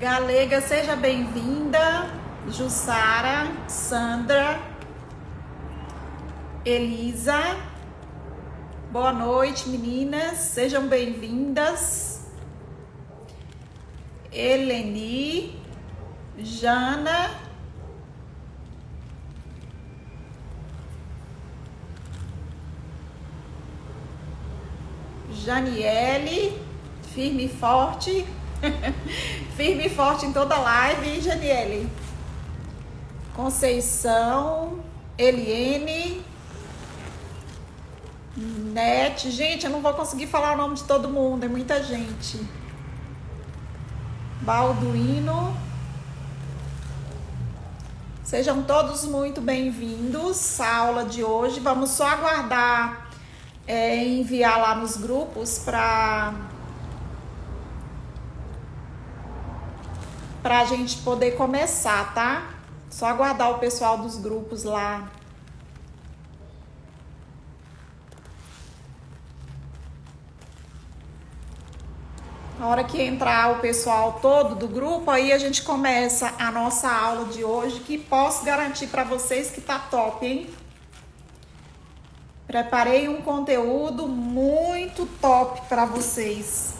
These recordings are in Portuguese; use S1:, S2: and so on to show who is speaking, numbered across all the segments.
S1: Galega, seja bem-vinda. Jussara, Sandra, Elisa, boa noite, meninas, sejam bem-vindas. Eleni, Jana, Janiele, firme e forte. Firme e forte em toda live, hein, Janiele? Conceição, Eliene, Nete. Gente, eu não vou conseguir falar o nome de todo mundo, é muita gente. Balduino. Sejam todos muito bem-vindos à aula de hoje. Vamos só aguardar enviar lá nos grupos para a gente poder começar, tá? Só aguardar o pessoal dos grupos lá. Na hora que entrar o pessoal todo do grupo, aí a gente começa a nossa aula de hoje, que posso garantir para vocês que tá top, hein? Preparei um conteúdo muito top para vocês.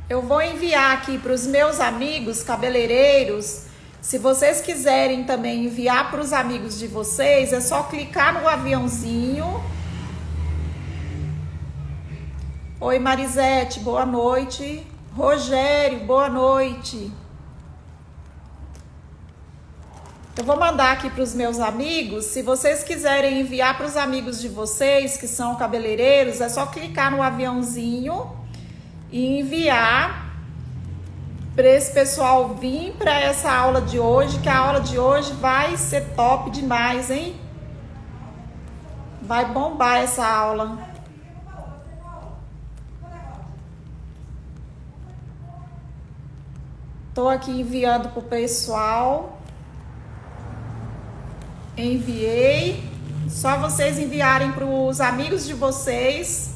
S1: Eu vou enviar aqui para os meus amigos cabeleireiros. Se vocês quiserem também enviar para os amigos de vocês, é só clicar no aviãozinho. Oi, Marisete, boa noite. Rogério, boa noite. Eu vou mandar aqui para os meus amigos. Se vocês quiserem enviar para os amigos de vocês, que são cabeleireiros, é só clicar no aviãozinho e enviar para esse pessoal vir para essa aula de hoje, que a aula de hoje vai ser top demais, hein? Vai bombar essa aula. Tô aqui enviando pro pessoal. Enviei. Só vocês enviarem para os amigos de vocês.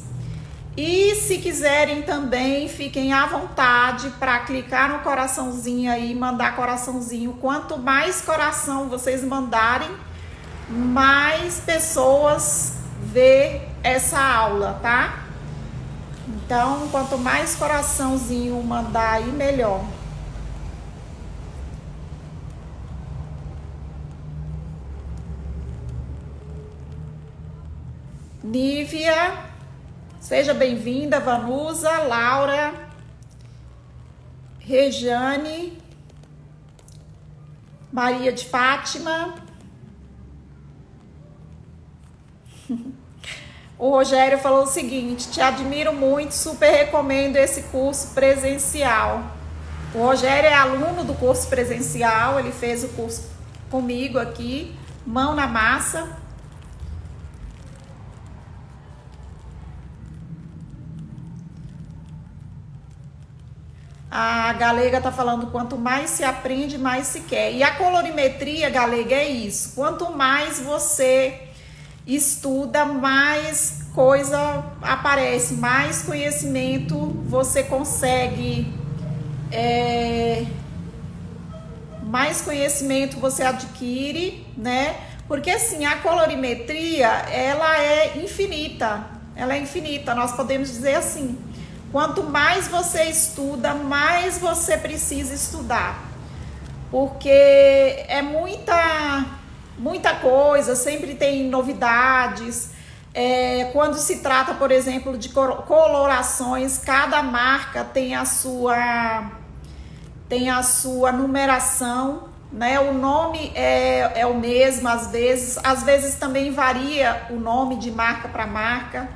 S1: E se quiserem também, fiquem à vontade para clicar no coraçãozinho aí, mandar coraçãozinho. Quanto mais coração vocês mandarem, mais pessoas vê essa aula, tá? Então, quanto mais coraçãozinho mandar aí, melhor. Nívia, seja bem-vinda. Vanusa, Laura, Rejane, Maria de Fátima. O Rogério falou o seguinte: te admiro muito, super recomendo esse curso presencial. O Rogério é aluno do curso presencial, ele fez o curso comigo aqui, mão na massa. A Galega tá falando, quanto mais se aprende, mais se quer. E a colorimetria, Galega, é isso. Quanto mais você estuda, mais coisa aparece, mais conhecimento você consegue, mais conhecimento você adquire, né? Porque assim, a colorimetria, ela é infinita. Ela é infinita, nós podemos dizer assim. Quanto mais você estuda, mais você precisa estudar. Porque é muita coisa, sempre tem novidades. Quando se trata, por exemplo, de colorações, cada marca tem a sua numeração, né? O nome é o mesmo às vezes também varia o nome de marca para marca,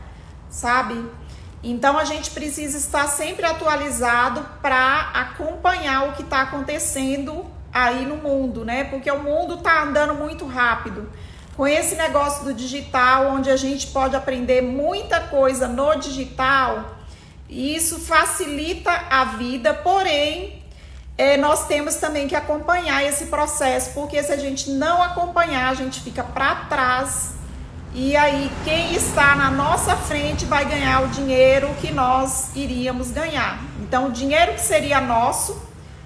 S1: sabe? Então, a gente precisa estar sempre atualizado para acompanhar o que está acontecendo aí no mundo, né? Porque o mundo está andando muito rápido. Com esse negócio do digital, onde a gente pode aprender muita coisa no digital, isso facilita a vida, porém, nós temos também que acompanhar esse processo, porque se a gente não acompanhar, a gente fica para trás E aí quem está na nossa frente vai ganhar o dinheiro que nós iríamos ganhar. Então o dinheiro que seria nosso,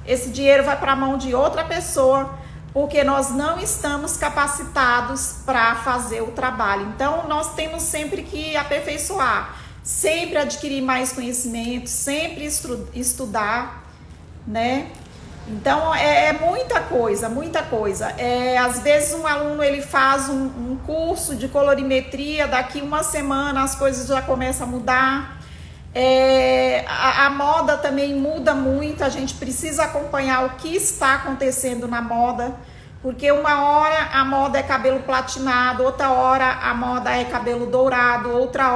S1: esse dinheiro vai para a mão de outra pessoa, porque nós não estamos capacitados para fazer o trabalho. Então nós temos sempre que aperfeiçoar, sempre adquirir mais conhecimento, sempre estudar, né? Então é muita coisa, muita coisa. Às vezes um aluno ele faz um curso de colorimetria, daqui uma semana as coisas já começam a mudar. A moda também muda muito, a gente precisa acompanhar o que está acontecendo na moda, porque uma hora a moda é cabelo platinado, outra hora a moda é cabelo dourado, outra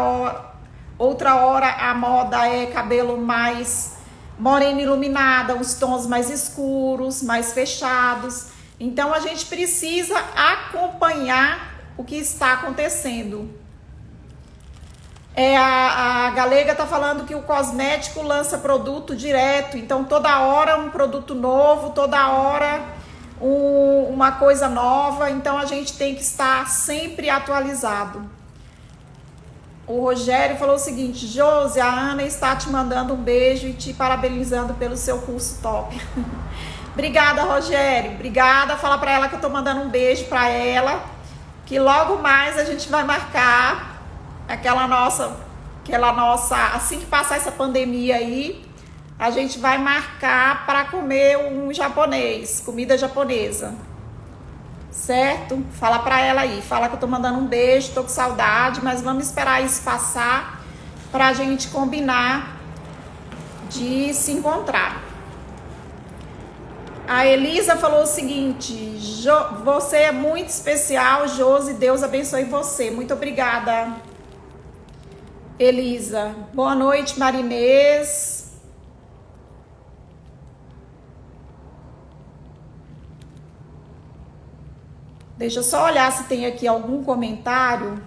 S1: hora a moda é cabelo mais morena iluminada, os tons mais escuros, mais fechados. Então a gente precisa acompanhar o que está acontecendo. A Galega tá falando que o cosmético lança produto direto, então toda hora um produto novo, toda hora uma coisa nova, então a gente tem que estar sempre atualizado. O Rogério falou o seguinte: Josi, a Ana está te mandando um beijo e te parabenizando pelo seu curso top. Obrigada, Rogério. Obrigada. Fala para ela que eu tô mandando um beijo para ela, que logo mais a gente vai marcar aquela nossa, assim que passar essa pandemia aí, a gente vai marcar para comer um japonês, comida japonesa. Certo? Fala pra ela aí, fala que eu tô mandando um beijo, tô com saudade, mas vamos esperar isso passar pra gente combinar de se encontrar. A Elisa falou o seguinte: você é muito especial, Josi, Deus abençoe você. Muito obrigada, Elisa. Boa noite, Marinês. Deixa eu só olhar se tem aqui algum comentário.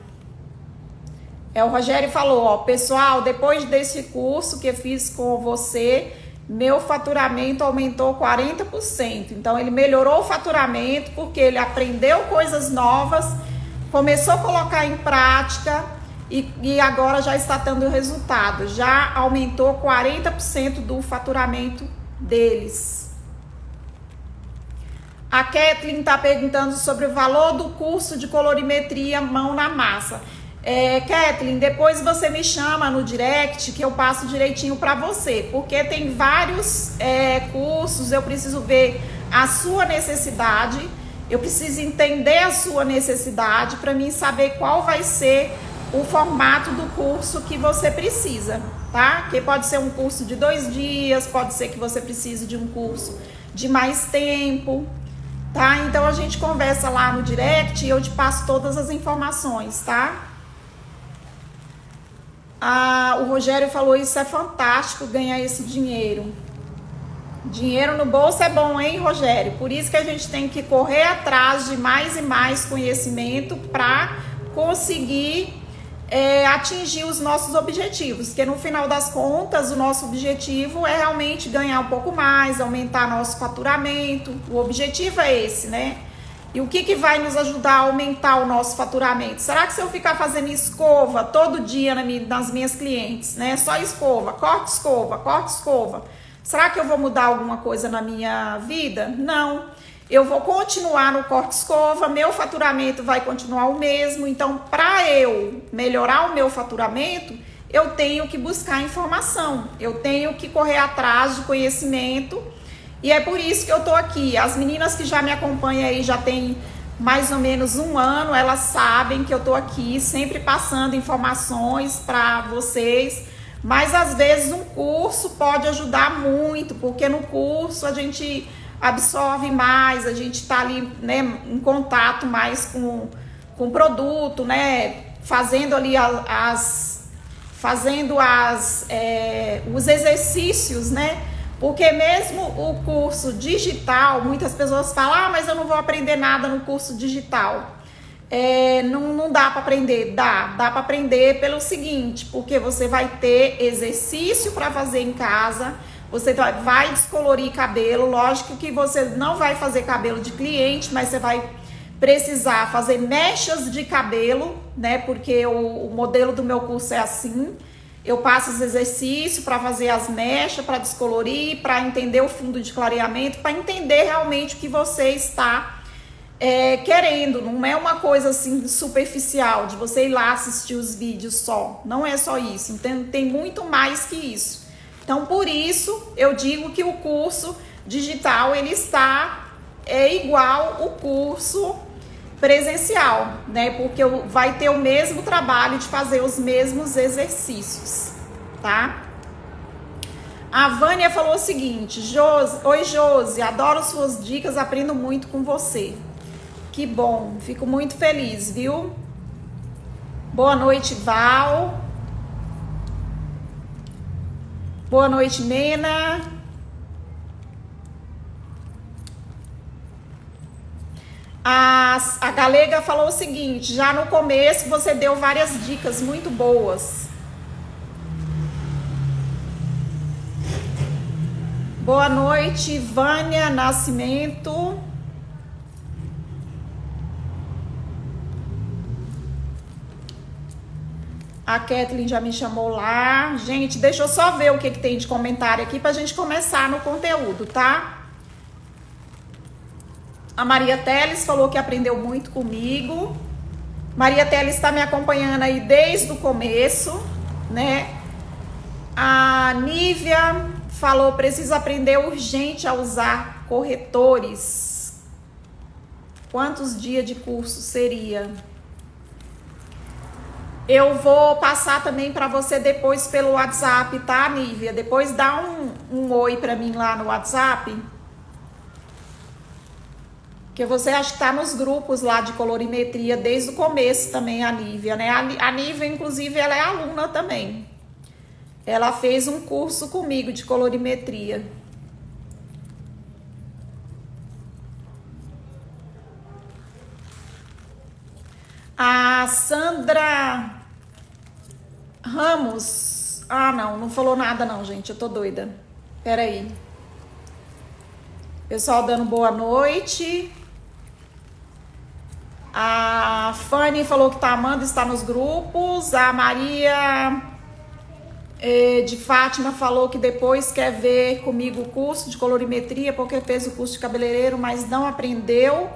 S1: O Rogério falou, ó, pessoal, depois desse curso que eu fiz com você, meu faturamento aumentou 40%. Então ele melhorou o faturamento porque ele aprendeu coisas novas, começou a colocar em prática e agora já está dando resultado. Já aumentou 40% do faturamento deles. A Kathleen está perguntando sobre o valor do curso de colorimetria mão na massa. Kathleen, depois você me chama no direct que eu passo direitinho para você, porque tem vários cursos, eu preciso ver a sua necessidade, eu preciso entender a sua necessidade para mim saber qual vai ser o formato do curso que você precisa, tá? Que pode ser um curso de 2 dias, pode ser que você precise de um curso de mais tempo. Tá? Então a gente conversa lá no direct e eu te passo todas as informações, tá? O Rogério falou, isso é fantástico, ganhar esse dinheiro. Dinheiro no bolso é bom, hein, Rogério? Por isso que a gente tem que correr atrás de mais e mais conhecimento para conseguir atingir os nossos objetivos, porque no final das contas o nosso objetivo é realmente ganhar um pouco mais, aumentar nosso faturamento. O objetivo é esse, né? E o que vai nos ajudar a aumentar o nosso faturamento? Será que se eu ficar fazendo escova todo dia nas minhas clientes, né? Só escova, corta escova, corta escova. Será que eu vou mudar alguma coisa na minha vida? Não. Eu vou continuar no corte-escova, meu faturamento vai continuar o mesmo. Então, para eu melhorar o meu faturamento, eu tenho que buscar informação. Eu tenho que correr atrás de conhecimento. E é por isso que eu tô aqui. As meninas que já me acompanham aí já tem mais ou menos 1 ano, elas sabem que eu tô aqui sempre passando informações para vocês. Mas às vezes um curso pode ajudar muito, porque no curso a gente absorve mais, a gente tá ali, né, em contato mais com o produto, né, fazendo ali os exercícios, né, porque mesmo o curso digital, muitas pessoas falam, mas eu não vou aprender nada no curso digital. Não dá para aprender, dá para aprender pelo seguinte, porque você vai ter exercício para fazer em casa. Você vai descolorir cabelo, lógico que você não vai fazer cabelo de cliente, mas você vai precisar fazer mechas de cabelo, né? Porque o modelo do meu curso é assim. Eu passo os exercícios para fazer as mechas, para descolorir, para entender o fundo de clareamento, para entender realmente o que você está querendo. Não é uma coisa assim superficial, de você ir lá assistir os vídeos só. Não é só isso. Então, tem muito mais que isso. Então, por isso, eu digo que o curso digital, ele está igual o curso presencial, né? Porque vai ter o mesmo trabalho de fazer os mesmos exercícios, tá? A Vânia falou o seguinte: oi Josi, adoro suas dicas, aprendo muito com você. Que bom, fico muito feliz, viu? Boa noite, Val. Boa noite, Mena. A Galega falou o seguinte: já no começo você deu várias dicas muito boas. Boa noite, Vânia Nascimento. A Kathleen já me chamou lá. Gente, deixa eu só ver o que tem de comentário aqui pra gente começar no conteúdo, tá? A Maria Teles falou que aprendeu muito comigo. Maria Teles está me acompanhando aí desde o começo, né? A Nívia falou: preciso aprender urgente a usar corretores. Quantos dias de curso seria? Eu vou passar também para você depois pelo WhatsApp, tá, Nívia? Depois dá um oi para mim lá no WhatsApp. Que você acha que tá nos grupos lá de colorimetria desde o começo também, a Nívia, né? A Nívia, inclusive, ela é aluna também. Ela fez um curso comigo de colorimetria. A Sandra Ramos. Ah, não falou nada não, gente. Eu tô doida. Peraí. Pessoal dando boa noite. A Fanny falou que tá amando estar nos grupos. A Maria de Fátima falou que depois quer ver comigo o curso de colorimetria, porque fez o curso de cabeleireiro, mas não aprendeu.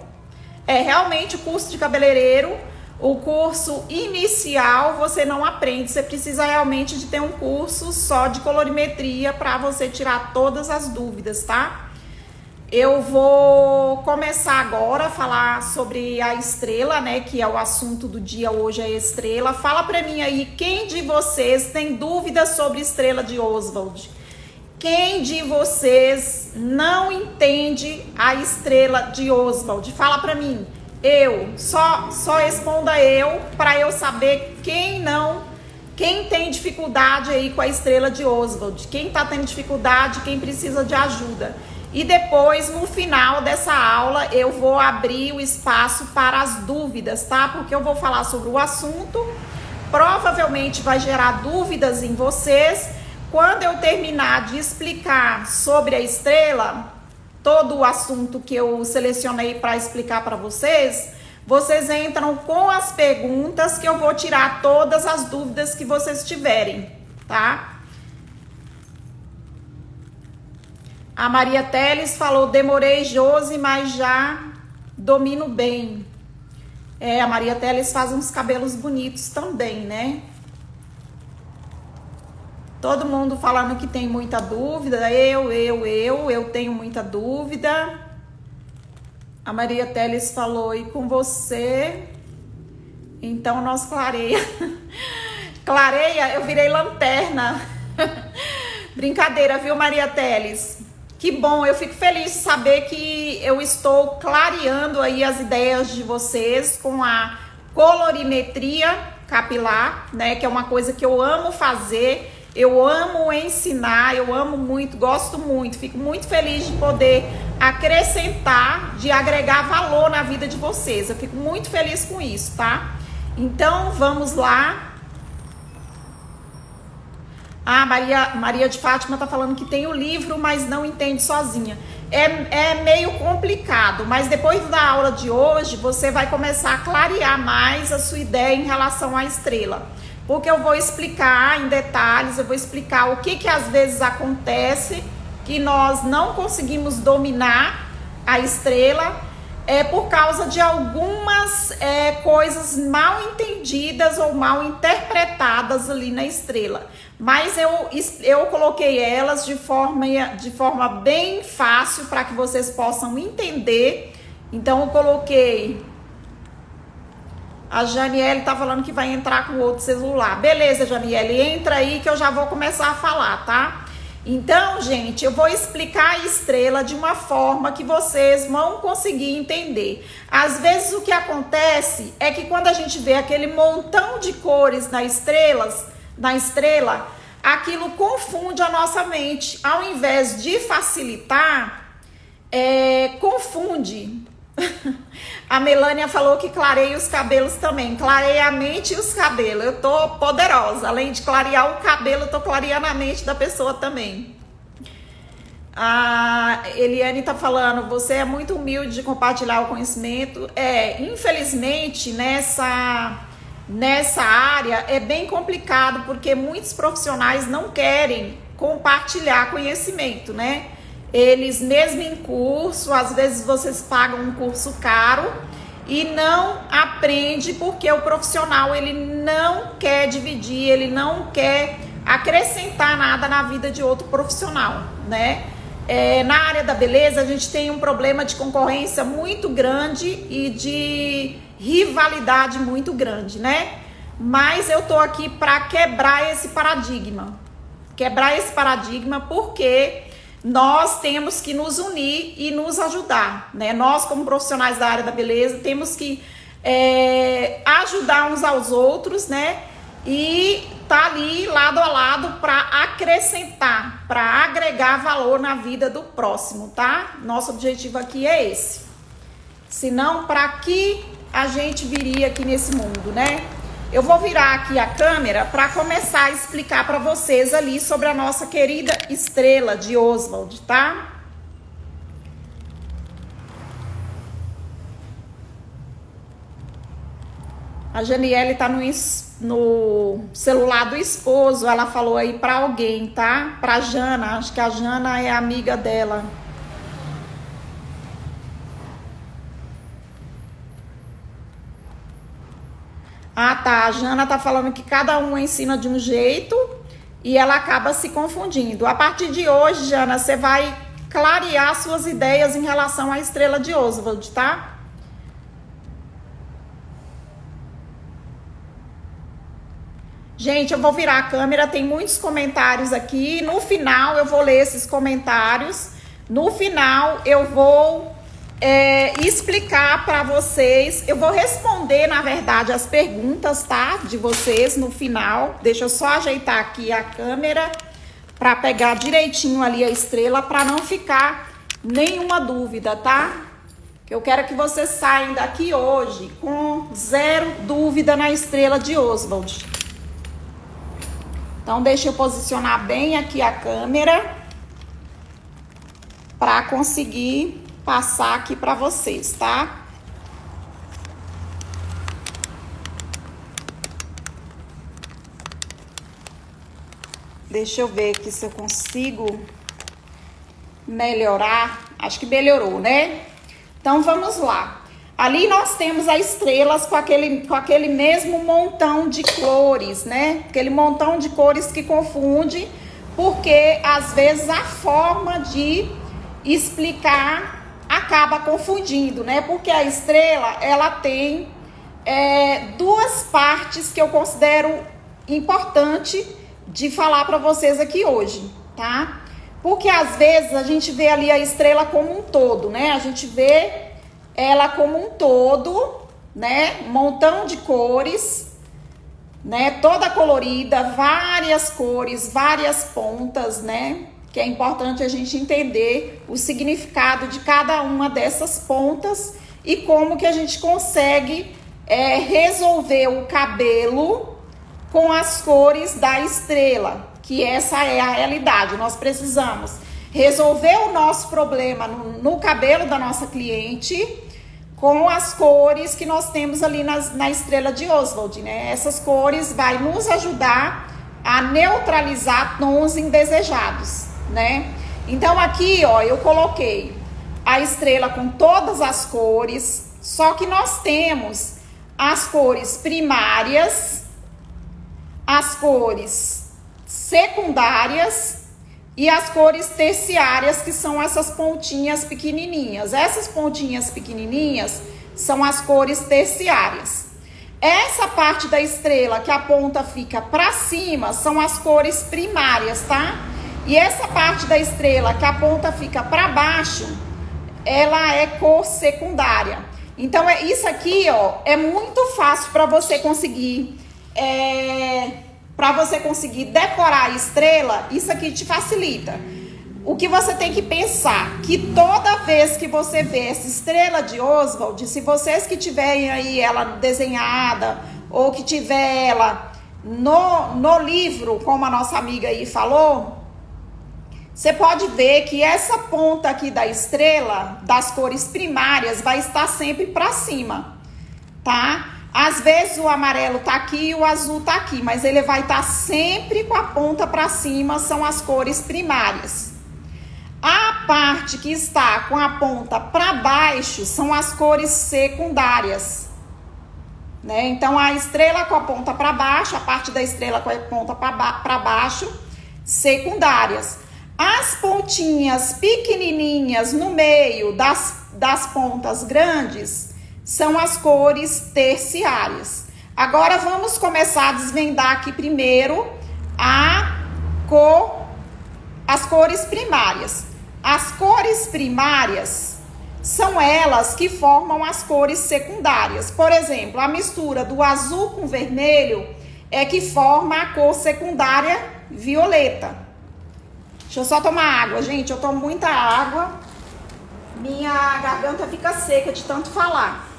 S1: Realmente o curso de cabeleireiro, o curso inicial, você não aprende. Você precisa realmente de ter um curso só de colorimetria para você tirar todas as dúvidas, tá? Eu vou começar agora a falar sobre a estrela, né? Que é o assunto do dia hoje, é a estrela. Fala pra mim aí, quem de vocês tem dúvidas sobre estrela de Oswald? Quem de vocês não entende a estrela de Oswald? Fala pra mim. Só responda eu, para eu saber quem tem dificuldade aí com a estrela de Oswald. Quem tá tendo dificuldade, quem precisa de ajuda. E depois, no final dessa aula, eu vou abrir o espaço para as dúvidas, tá? Porque eu vou falar sobre o assunto, provavelmente vai gerar dúvidas em vocês. Quando eu terminar de explicar sobre a estrela, todo o assunto que eu selecionei para explicar para vocês, vocês entram com as perguntas que eu vou tirar todas as dúvidas que vocês tiverem, tá? A Maria Teles falou: demorei, Josi, mas já domino bem. A Maria Teles faz uns cabelos bonitos também, né? Todo mundo falando que tem muita dúvida. Eu tenho muita dúvida. A Maria Teles falou: e com você? Então nós clareia. Clareia, eu virei lanterna. Brincadeira, viu, Maria Teles? Que bom, eu fico feliz de saber que eu estou clareando aí as ideias de vocês com a colorimetria capilar, né? Que é uma coisa que eu amo fazer, eu amo ensinar, eu amo muito, gosto muito, fico muito feliz de poder acrescentar, de agregar valor na vida de vocês. Eu fico muito feliz com isso, tá? Então, vamos lá. A Maria de Fátima tá falando que tem o livro, mas não entende sozinha. é meio complicado, mas depois da aula de hoje você vai começar a clarear mais a sua ideia em relação à estrela, porque eu vou explicar em detalhes, eu vou explicar o que às vezes acontece que nós não conseguimos dominar a estrela por causa de algumas coisas mal entendidas ou mal interpretadas ali na estrela. Mas eu coloquei elas de forma bem fácil para que vocês possam entender. Então eu coloquei... A Janiele tá falando que vai entrar com outro celular. Beleza, Janiele, entra aí que eu já vou começar a falar, tá? Então, gente, eu vou explicar a estrela de uma forma que vocês vão conseguir entender. Às vezes o que acontece é que quando a gente vê aquele montão de cores na estrela, aquilo confunde a nossa mente. Ao invés de facilitar, confunde. A Melânia falou que clareia os cabelos também. Clareia a mente e os cabelos. Eu tô poderosa. Além de clarear o cabelo, eu tô clareando a mente da pessoa também. A Eliane tá falando, você é muito humilde de compartilhar o conhecimento. Infelizmente, nessa área é bem complicado, porque muitos profissionais não querem compartilhar conhecimento, né? Eles mesmo em curso, às vezes vocês pagam um curso caro e não aprende porque o profissional ele não quer dividir, ele não quer acrescentar nada na vida de outro profissional, né? Na área da beleza a gente tem um problema de concorrência muito grande e de rivalidade muito grande, né? Mas eu tô aqui para quebrar esse paradigma. Porque nós temos que nos unir e nos ajudar, né? Nós, como profissionais da área da beleza, temos que ajudar uns aos outros, né? E tá ali lado a lado para acrescentar, para agregar valor na vida do próximo, tá? Nosso objetivo aqui é esse. Senão, para que a gente viria aqui nesse mundo, né? Eu vou virar aqui a câmera para começar a explicar para vocês ali sobre a nossa querida estrela de Oswald, tá? A Janiele tá no celular do esposo, ela falou aí para alguém, tá? Pra Jana, acho que a Jana é amiga dela. Ah, tá. A Jana tá falando que cada um ensina de um jeito e ela acaba se confundindo. A partir de hoje, Jana, você vai clarear suas ideias em relação à estrela de Oswald, tá? Gente, eu vou virar a câmera, tem muitos comentários aqui. No final eu vou ler esses comentários. No final eu vou explicar para vocês, eu vou responder, na verdade, as perguntas, tá? De vocês no final. Deixa eu só ajeitar aqui a câmera para pegar direitinho ali a estrela, para não ficar nenhuma dúvida, tá? Eu quero que vocês saiam daqui hoje com zero dúvida na estrela de Oswald. Então, deixa eu posicionar bem aqui a câmera para conseguir passar aqui para vocês, tá? Deixa eu ver aqui se eu consigo melhorar. Acho que melhorou, né? Então, vamos lá. Ali nós temos as estrelas com aquele mesmo montão de cores, né? Aquele montão de cores que confunde, porque às vezes a forma de explicar acaba confundindo, né? Porque a estrela, ela tem duas partes que eu considero importante de falar para vocês aqui hoje, tá? Porque às vezes a gente vê ali a estrela como um todo, né? A gente vê ela como um todo, né? Um montão de cores, né? Toda colorida, várias cores, várias pontas, né? Que é importante a gente entender o significado de cada uma dessas pontas e como que a gente consegue resolver o cabelo com as cores da estrela, que essa é a realidade. Nós precisamos resolver o nosso problema no cabelo da nossa cliente com as cores que nós temos ali na estrela de Oswald, né? Essas cores vai nos ajudar a neutralizar tons indesejados, né? Então aqui, ó, eu coloquei a estrela com todas as cores, só que nós temos as cores primárias, as cores secundárias e as cores terciárias, que são essas pontinhas pequenininhas. Essas pontinhas pequenininhas são as cores terciárias. Essa parte da estrela que a ponta fica para cima são as cores primárias, tá? E essa parte da estrela que a ponta fica para baixo, ela é cor secundária. Então, isso aqui, ó, é muito fácil para você conseguir... Para você conseguir decorar a estrela, isso aqui te facilita. O que você tem que pensar, que toda vez que você vê essa estrela de Oswald, se vocês que tiverem aí ela desenhada, ou que tiver ela no livro, como a nossa amiga aí falou, você pode ver que essa ponta aqui da estrela, das cores primárias, vai estar sempre para cima, tá? Às vezes o amarelo tá aqui e o azul tá aqui, mas ele vai estar sempre com a ponta para cima, são as cores primárias. A parte que está com a ponta para baixo são as cores secundárias, né? Então a estrela com a ponta para baixo, a parte da estrela com a ponta para baixo, secundárias. As pontinhas pequenininhas no meio das pontas grandes são as cores terciárias. Agora vamos começar a desvendar aqui primeiro as cores primárias. As cores primárias são elas que formam as cores secundárias. Por exemplo, a mistura do azul com vermelho é que forma a cor secundária violeta. Deixa eu só tomar água, gente. Eu tomo muita água. Minha garganta fica seca de tanto falar.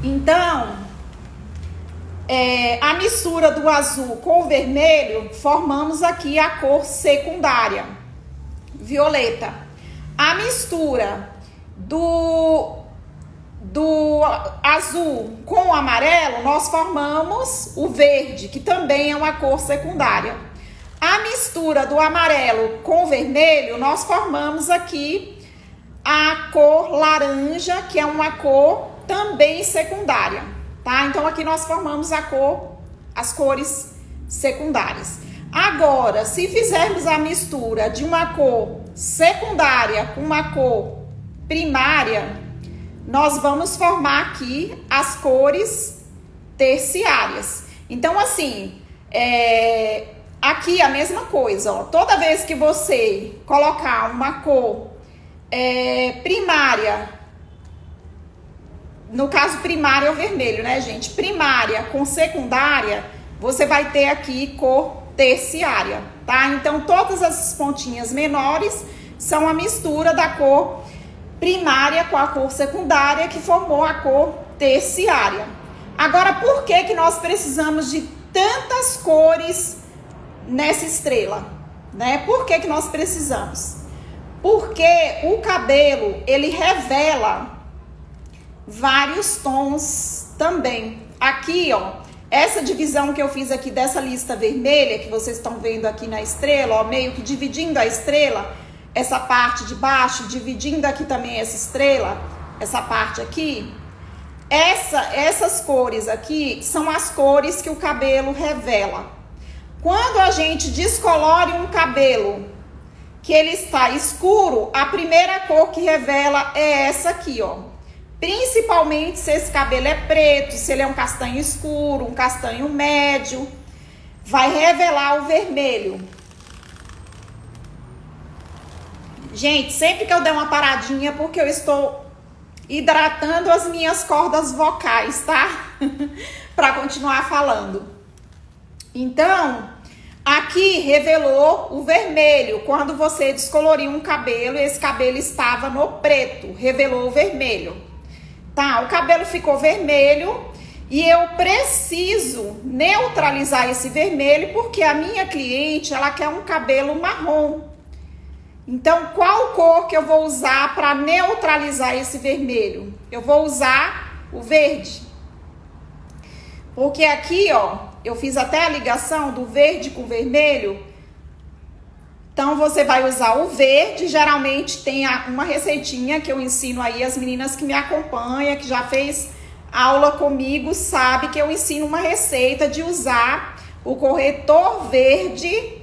S1: Então, a mistura do azul com o vermelho, formamos aqui a cor secundária, violeta. A mistura do azul com o amarelo, nós formamos o verde, que também é uma cor secundária. A mistura do amarelo com o vermelho, nós formamos aqui a cor laranja, que é uma cor também secundária, tá? Então aqui nós formamos as cores secundárias. Agora, se fizermos a mistura de uma cor secundária com uma cor primária, nós vamos formar aqui as cores terciárias. Então, assim, aqui a mesma coisa, ó. Toda vez que você colocar uma cor primária, no caso primária é o vermelho, né, gente? Primária com secundária, você vai ter aqui cor terciária, tá? Então, todas essas pontinhas menores são a mistura da cor primária com a cor secundária, que formou a cor terciária. Agora, por que nós precisamos de tantas cores nessa estrela, né? Por que nós precisamos? Porque o cabelo, ele revela vários tons também. Aqui, ó, essa divisão que eu fiz aqui dessa lista vermelha, que vocês estão vendo aqui na estrela, ó, meio que dividindo a estrela, essa parte de baixo, dividindo aqui também essa estrela, essa parte aqui, essas cores aqui são as cores que o cabelo revela. Quando a gente descolore um cabelo que ele está escuro, a primeira cor que revela é essa aqui, ó. Principalmente se esse cabelo é preto, se ele é um castanho escuro, um castanho médio, vai revelar o vermelho. Gente, sempre que eu der uma paradinha, porque eu estou hidratando as minhas cordas vocais, tá? Para continuar falando. Então, aqui revelou o vermelho. Quando você descoloriu um cabelo, esse cabelo estava no preto, revelou o vermelho. Tá, o cabelo ficou vermelho E eu preciso neutralizar esse vermelho porque a minha cliente, ela quer um cabelo marrom. Então, qual cor que eu vou usar para neutralizar esse vermelho? Eu vou usar o verde. Porque aqui, ó, eu fiz até a ligação do verde com vermelho. Então, você vai usar o verde. Geralmente tem uma receitinha que eu ensino aí as meninas que me acompanham, que já fez aula comigo, sabe que eu ensino uma receita de usar o corretor verde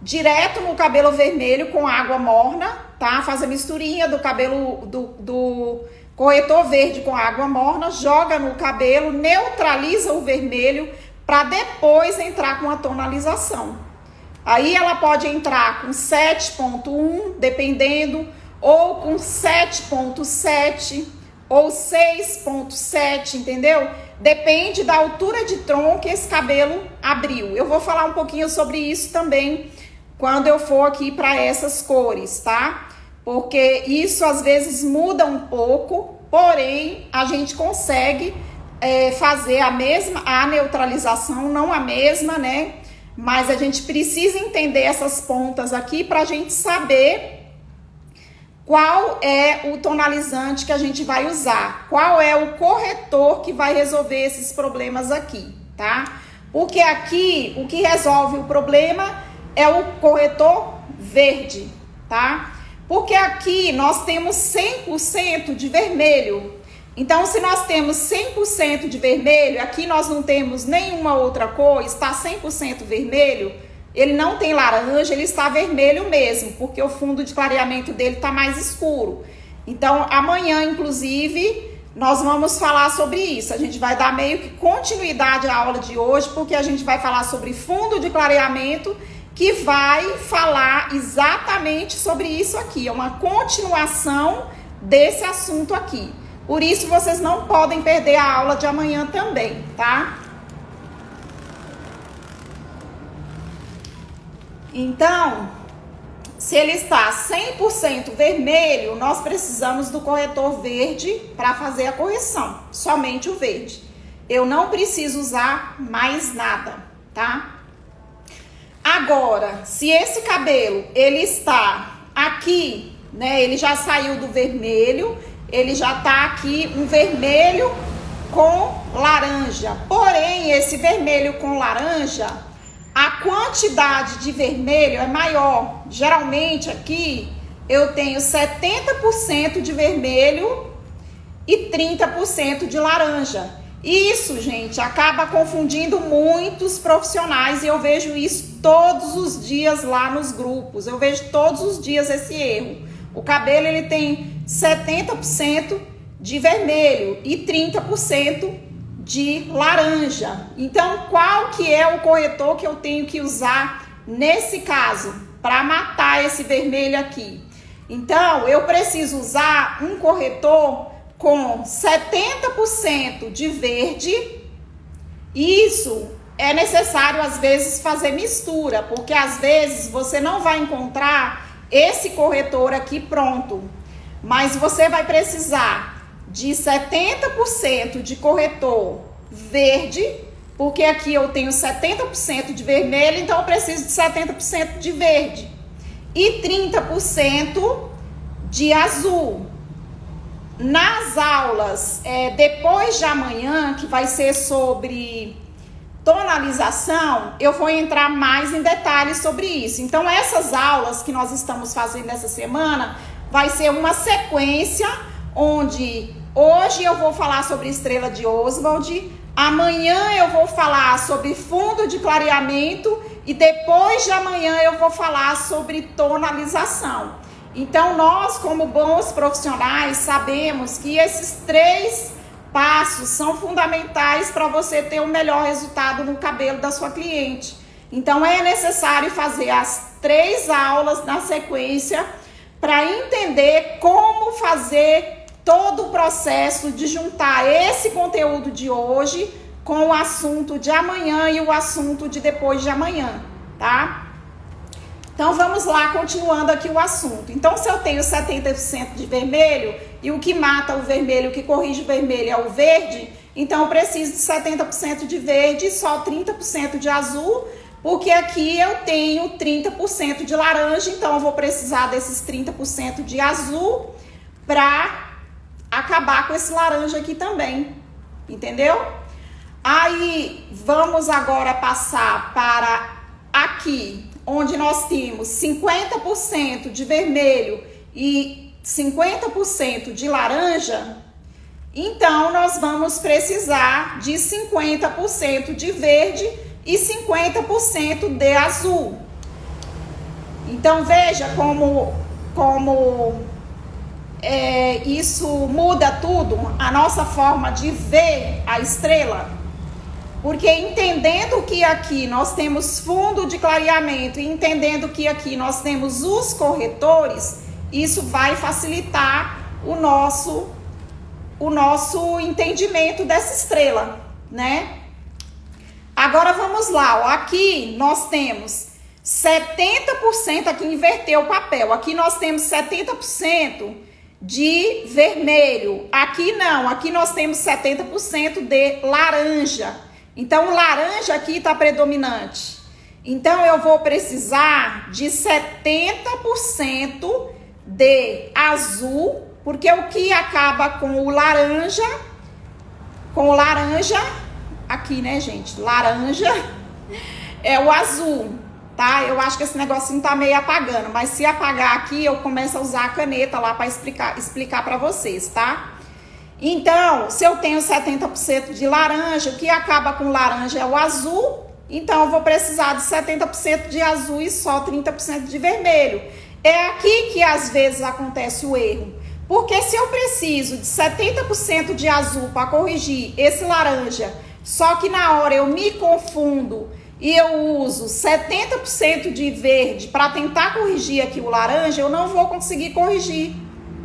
S1: direto no cabelo vermelho com água morna, tá? Faz a misturinha do cabelo do corretor verde com água morna, joga no cabelo, neutraliza o vermelho para depois entrar com a tonalização. Aí ela pode entrar com 7.1, dependendo, ou com 7.7 ou 6.7, entendeu? Depende da altura de tronco que esse cabelo abriu. Eu vou falar um pouquinho sobre isso também quando eu for aqui para essas cores, tá? Porque isso às vezes muda um pouco, porém a gente consegue fazer a neutralização, não a mesma, né? Mas a gente precisa entender essas pontas aqui para a gente saber qual é o tonalizante que a gente vai usar, qual é o corretor que vai resolver esses problemas aqui, tá? Porque aqui o que resolve o problema é o corretor verde, tá? Porque aqui nós temos 100% de vermelho. Então, se nós temos 100% de vermelho, aqui nós não temos nenhuma outra cor, está 100% vermelho, ele não tem laranja, ele está vermelho mesmo, porque o fundo de clareamento dele está mais escuro. Então, amanhã, inclusive, nós vamos falar sobre isso. A gente vai dar meio que continuidade à aula de hoje, porque a gente vai falar sobre fundo de clareamento, que vai falar exatamente sobre isso aqui. É uma continuação desse assunto aqui. Por isso, vocês não podem perder a aula de amanhã também, tá? Então, se ele está 100% vermelho, nós precisamos do corretor verde para fazer a correção. Somente o verde. Eu não preciso usar mais nada, tá? Agora, se esse cabelo, ele está aqui, né? Ele já saiu do vermelho, ele já está aqui um vermelho com laranja. Porém, esse vermelho com laranja, a quantidade de vermelho é maior. Geralmente aqui eu tenho 70% de vermelho e 30% de laranja. Isso, gente, acaba confundindo muitos profissionais e eu vejo isso todos os dias lá nos grupos. Eu vejo todos os dias esse erro. O cabelo ele tem 70% de vermelho e 30% de laranja. Então, qual que é o corretor que eu tenho que usar nesse caso para matar esse vermelho aqui? Então, eu preciso usar um corretor com 70% de verde. Isso é necessário às vezes fazer mistura, porque às vezes você não vai encontrar esse corretor aqui pronto, mas você vai precisar de 70% de corretor verde, porque aqui eu tenho 70% de vermelho, então eu preciso de 70% de verde e 30% de azul. Nas aulas depois de amanhã, que vai ser sobre tonalização, eu vou entrar mais em detalhes sobre isso. Então, essas aulas que nós estamos fazendo essa semana vai ser uma sequência onde hoje eu vou falar sobre estrela de Oswald, amanhã eu vou falar sobre fundo de clareamento e depois de amanhã eu vou falar sobre tonalização. Então, nós, como bons profissionais, sabemos que esses 3 passos são fundamentais para você ter o melhor resultado no cabelo da sua cliente. Então, é necessário fazer as 3 aulas na sequência para entender como fazer todo o processo de juntar esse conteúdo de hoje com o assunto de amanhã e o assunto de depois de amanhã, tá? Então, vamos lá, continuando aqui o assunto. Então, se eu tenho 70% de vermelho e o que mata o vermelho, o que corrige o vermelho é o verde, Então eu preciso de 70% de verde e só 30% de azul, porque aqui eu tenho 30% de laranja, então eu vou precisar desses 30% de azul para acabar com esse laranja aqui também, entendeu? Aí vamos agora passar para aqui, onde nós temos 50% de vermelho e 50% de laranja. Então nós vamos precisar de 50% de verde e 50% de azul. Então veja como isso muda tudo, a nossa forma de ver a estrela. Porque entendendo que aqui nós temos fundo de clareamento e entendendo que aqui nós temos os corretores, isso vai facilitar o nosso entendimento dessa estrela, né? Agora vamos lá, ó. Aqui nós temos 70%, aqui inverteu o papel, aqui nós temos 70% de vermelho, aqui não, aqui nós temos 70% de laranja. Então o laranja aqui está predominante, então eu vou precisar de 70% de azul, porque o que acaba com o laranja, aqui, né, gente? Laranja é o azul, tá? Eu acho que esse negocinho tá meio apagando, mas se apagar aqui, eu começo a usar a caneta lá para explicar para vocês, tá? Então, se eu tenho 70% de laranja, o que acaba com laranja é o azul, então eu vou precisar de 70% de azul e só 30% de vermelho. É aqui que às vezes acontece o erro. Porque se eu preciso de 70% de azul para corrigir esse laranja, só que na hora eu me confundo e eu uso 70% de verde para tentar corrigir aqui o laranja, eu não vou conseguir corrigir.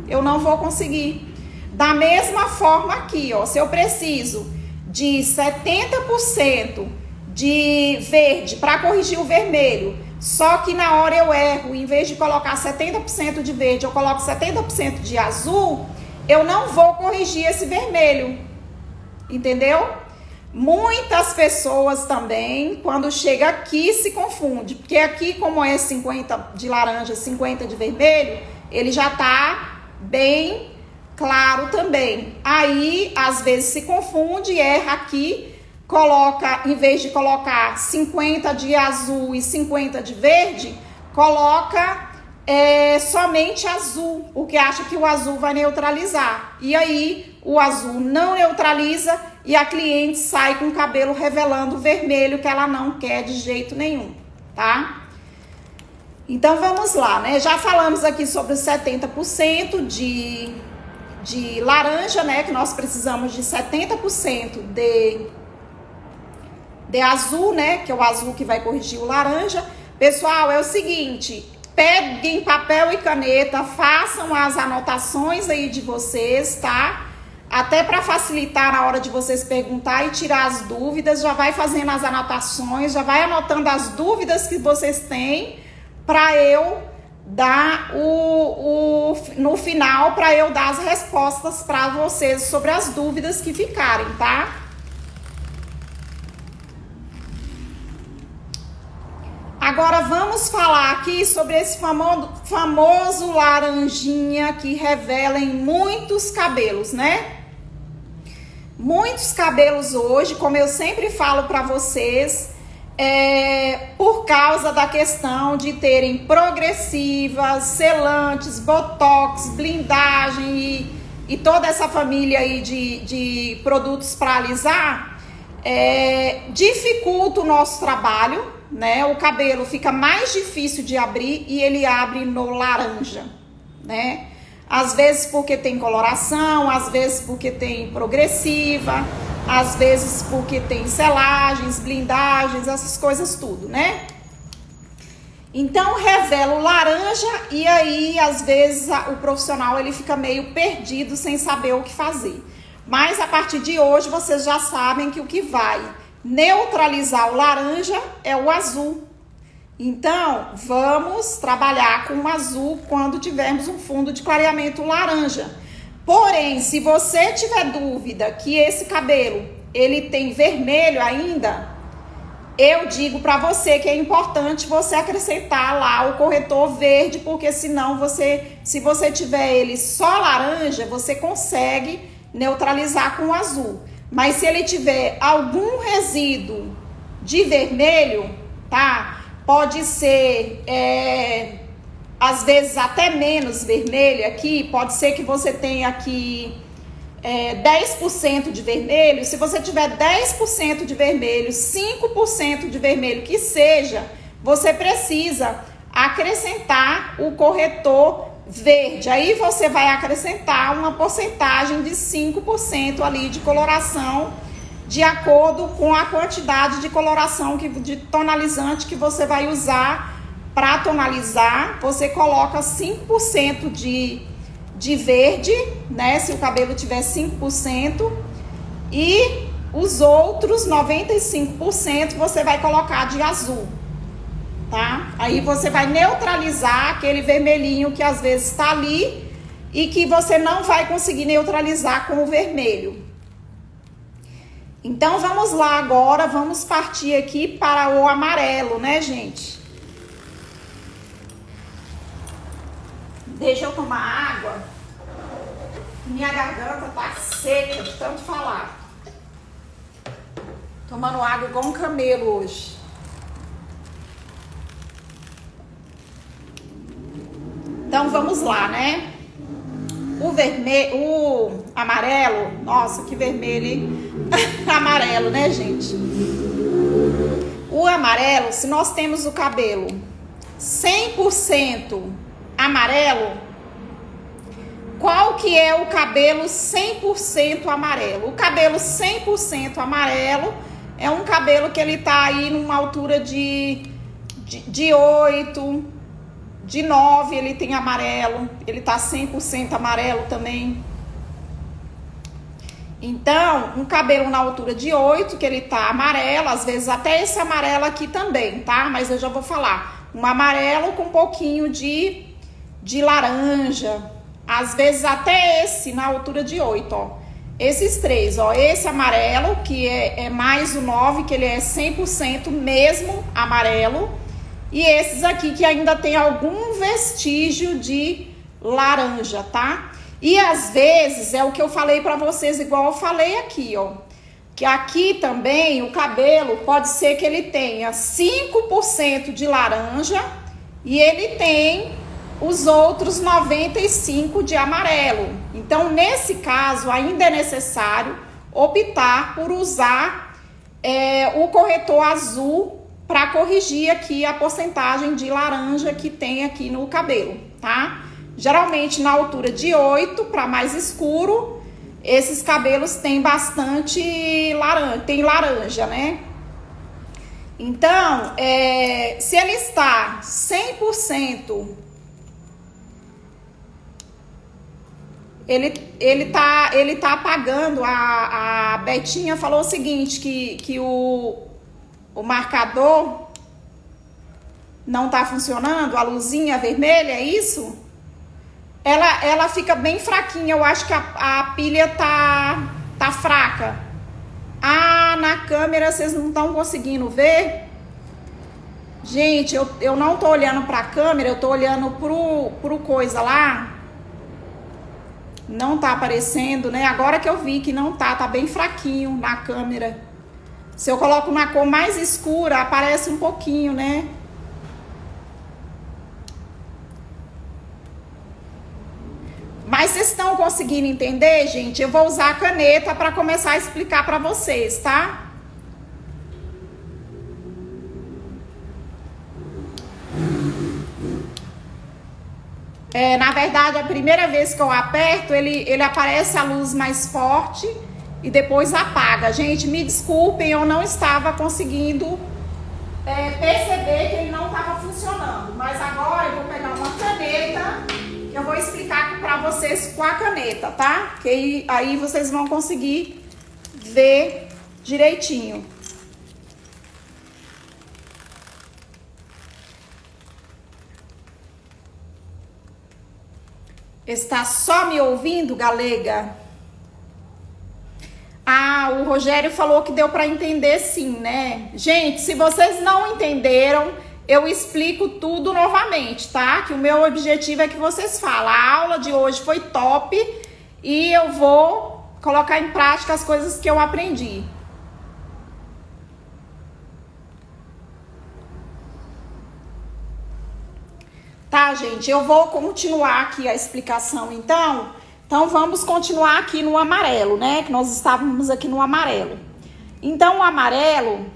S1: Eu não vou conseguir. Da mesma forma aqui, ó, se eu preciso de 70% de verde para corrigir o vermelho, só que na hora eu erro, em vez de colocar 70% de verde, eu coloco 70% de azul, eu não vou corrigir esse vermelho, entendeu? Muitas pessoas também, quando chega aqui, se confunde, porque aqui, como é 50 de laranja, 50 de vermelho, ele já tá bem claro também. Aí, às vezes se confunde, erra aqui, coloca, em vez de colocar 50 de azul e 50 de verde, coloca somente azul, porque acha que o azul vai neutralizar. E aí, o azul não neutraliza e a cliente sai com o cabelo revelando o vermelho que ela não quer de jeito nenhum, tá? Então, vamos lá, né? Já falamos aqui sobre os 70% de laranja, né? Que nós precisamos de 70% de azul, né? Que é o azul que vai corrigir o laranja. Pessoal, é o seguinte, peguem papel e caneta, façam as anotações aí de vocês, tá? Até para facilitar na hora de vocês perguntar e tirar as dúvidas, já vai fazendo as anotações, já vai anotando as dúvidas que vocês têm para eu dar no final, para eu dar as respostas para vocês sobre as dúvidas que ficarem, tá? Agora vamos falar aqui sobre esse famoso laranjinha que revela em muitos cabelos, né? Muitos cabelos hoje, como eu sempre falo para vocês, por causa da questão de terem progressivas, selantes, botox, blindagem e toda essa família aí de produtos para alisar, dificulta o nosso trabalho, né? O cabelo fica mais difícil de abrir e ele abre no laranja, né? Às vezes porque tem coloração, às vezes porque tem progressiva, às vezes porque tem selagens, blindagens, essas coisas tudo, né? Então revela o laranja e aí às vezes o profissional ele fica meio perdido sem saber o que fazer. Mas a partir de hoje vocês já sabem que o que vai neutralizar o laranja é o azul. Então, vamos trabalhar com o azul quando tivermos um fundo de clareamento laranja. Porém, se você tiver dúvida que esse cabelo, ele tem vermelho ainda, eu digo para você que é importante você acrescentar lá o corretor verde, porque senão se você tiver ele só laranja, você consegue neutralizar com o azul. Mas se ele tiver algum resíduo de vermelho, tá? Pode ser, às vezes até menos vermelho aqui, pode ser que você tenha aqui 10% de vermelho. Se você tiver 10% de vermelho, 5% de vermelho que seja, você precisa acrescentar o corretor verde. Aí você vai acrescentar uma porcentagem de 5% ali de coloração, de acordo com a quantidade de coloração, de tonalizante que você vai usar. Para tonalizar, você coloca 5% de verde, né? Se o cabelo tiver 5%, e os outros 95% você vai colocar de azul, tá? Aí você vai neutralizar aquele vermelhinho que às vezes está ali e que você não vai conseguir neutralizar com o vermelho. Então vamos lá agora, vamos partir aqui para o amarelo, né, gente? Deixa eu tomar água. Minha garganta tá seca de tanto falar. Tomando água igual um camelo hoje. Então vamos lá, né? O amarelo, nossa, que vermelho. Amarelo, né, gente? O amarelo, se nós temos o cabelo 100% amarelo, qual que é o cabelo 100% amarelo? O cabelo 100% amarelo é um cabelo que ele tá aí numa altura de 8, de 9, ele tem amarelo, ele tá 100% amarelo também. Então, um cabelo na altura de 8, que ele tá amarelo, às vezes até esse amarelo aqui também, tá? Mas eu já vou falar. Um amarelo com um pouquinho de laranja, às vezes até esse na altura de 8, ó. Esses três, ó, esse amarelo, que é mais o 9, que ele é 100% mesmo amarelo, e esses aqui que ainda tem algum vestígio de laranja, tá? E às vezes é o que eu falei pra vocês, igual eu falei aqui, ó, que aqui também o cabelo pode ser que ele tenha 5% de laranja e ele tem os outros 95% de amarelo. Então, nesse caso, ainda é necessário optar por usar o corretor azul para corrigir aqui a porcentagem de laranja que tem aqui no cabelo, tá? Geralmente, na altura de 8 para mais escuro, esses cabelos têm bastante laranja, tem laranja, né? Então, se ele está 100%, ele tá apagando. A Betinha falou o seguinte, que o marcador não tá funcionando, a luzinha vermelha, é isso? Ela fica bem fraquinha, eu acho que a pilha tá fraca. Ah, na câmera vocês não estão conseguindo ver? Gente, eu não tô olhando pra câmera, eu tô olhando pro coisa lá. Não tá aparecendo, né? Agora que eu vi que não tá bem fraquinho na câmera. Se eu coloco na cor mais escura, aparece um pouquinho, né? Mas vocês estão conseguindo entender, gente? Eu vou usar a caneta para começar a explicar para vocês, tá? Na verdade, a primeira vez que eu aperto, ele aparece a luz mais forte e depois apaga. Gente, me desculpem, eu não estava conseguindo perceber que ele não estava funcionando. Mas agora eu vou pegar uma caneta que eu vou explicar para vocês com a caneta, tá? Que aí vocês vão conseguir ver direitinho. Está só me ouvindo, galega? Ah, o Rogério falou que deu para entender sim, né? Gente, se vocês não entenderam, eu explico tudo novamente, tá? Que o meu objetivo é que vocês falem. A aula de hoje foi top e eu vou colocar em prática as coisas que eu aprendi. Tá, gente? Eu vou continuar aqui a explicação, então. Então, vamos continuar aqui no amarelo, né? Que nós estávamos aqui no amarelo. Então, o amarelo,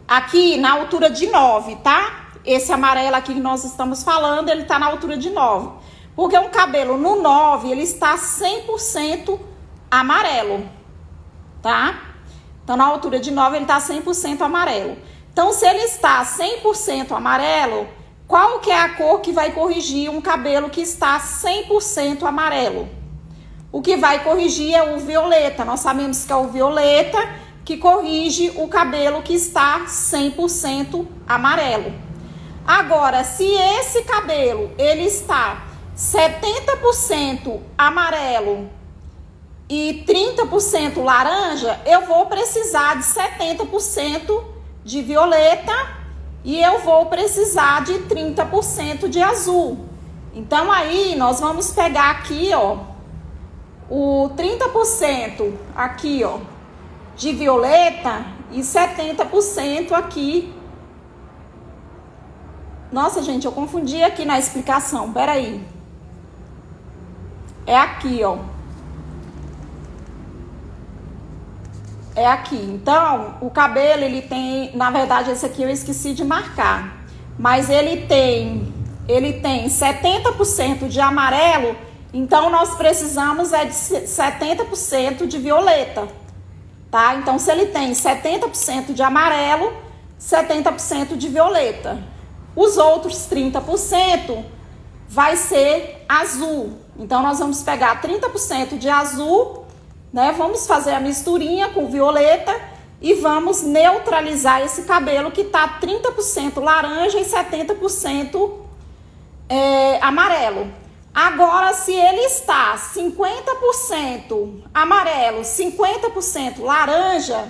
S1: aqui na altura de 9, tá? Esse amarelo aqui que nós estamos falando, ele tá na altura de 9. Porque um cabelo no 9, ele está 100% amarelo, tá? Então, na altura de 9, ele tá 100% amarelo. Então, se ele está 100% amarelo, qual que é a cor que vai corrigir um cabelo que está 100% amarelo? O que vai corrigir é o violeta. Nós sabemos que é o violeta que corrige o cabelo que está 100% amarelo. Agora, se esse cabelo ele está 70% amarelo e 30% laranja, eu vou precisar de 70% de violeta e eu vou precisar de 30% de azul. Então, aí, nós vamos pegar aqui, ó, o 30% aqui, ó, de violeta e 70% aqui. Nossa, gente, eu confundi aqui na explicação, peraí. É aqui, ó. É aqui. Então, o cabelo, ele tem... Na verdade, esse aqui eu esqueci de marcar. Mas ele tem 70% de amarelo. Então, nós precisamos de 70% de violeta. Tá? Então, se ele tem 70% de amarelo, 70% de violeta. Os outros 30% vai ser azul. Então, nós vamos pegar 30% de azul, né? Vamos fazer a misturinha com violeta e vamos neutralizar esse cabelo que tá 30% laranja e 70% amarelo. Agora, se ele está 50% amarelo, 50% laranja,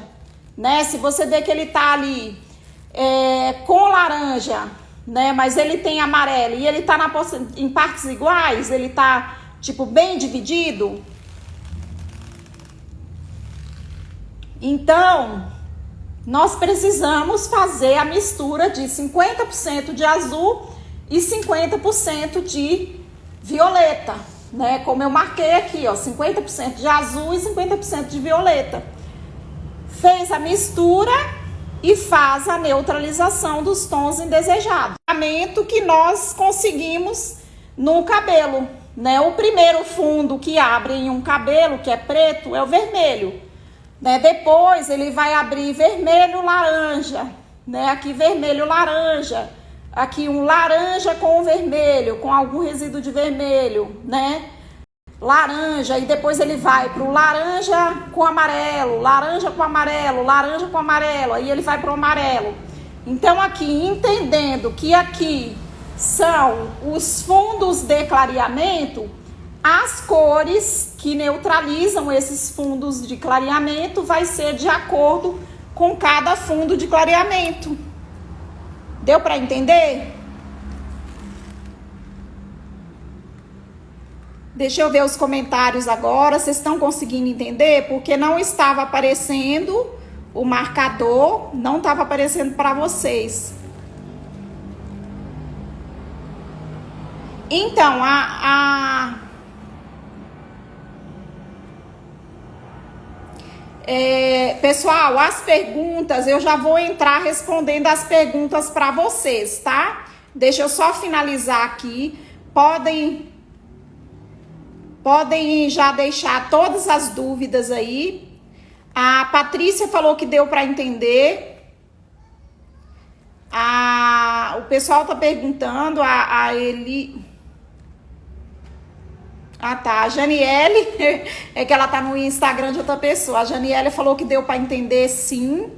S1: né? Se você vê que ele tá ali com laranja, né? Mas ele tem amarelo e ele tá em partes iguais, ele tá, tipo, bem dividido. Então, nós precisamos fazer a mistura de 50% de azul e 50% de violeta, né? Como eu marquei aqui, ó, 50% de azul e 50% de violeta. Fez a mistura e faz a neutralização dos tons indesejados. O que nós conseguimos no cabelo, né? O primeiro fundo que abre em um cabelo, que é preto, é o vermelho. Né? Depois ele vai abrir vermelho, laranja, né? Aqui vermelho, laranja, aqui um laranja com vermelho, com algum resíduo de vermelho, né? Laranja, e depois ele vai para o laranja com amarelo, laranja com amarelo, laranja com amarelo, aí ele vai para o amarelo. Então aqui, entendendo que aqui são os fundos de clareamento, as cores que neutralizam esses fundos de clareamento vai ser de acordo com cada fundo de clareamento. Deu para entender? Deixa eu ver os comentários agora. Vocês estão conseguindo entender? Porque não estava aparecendo o marcador, não estava aparecendo para vocês. Então, pessoal, as perguntas, eu já vou entrar respondendo as perguntas para vocês, tá? Deixa eu só finalizar aqui. Podem já deixar todas as dúvidas aí. A Patrícia falou que deu para entender. O pessoal tá perguntando, a Janiele, é que ela tá no Instagram de outra pessoa. A Janiele falou que deu para entender, sim.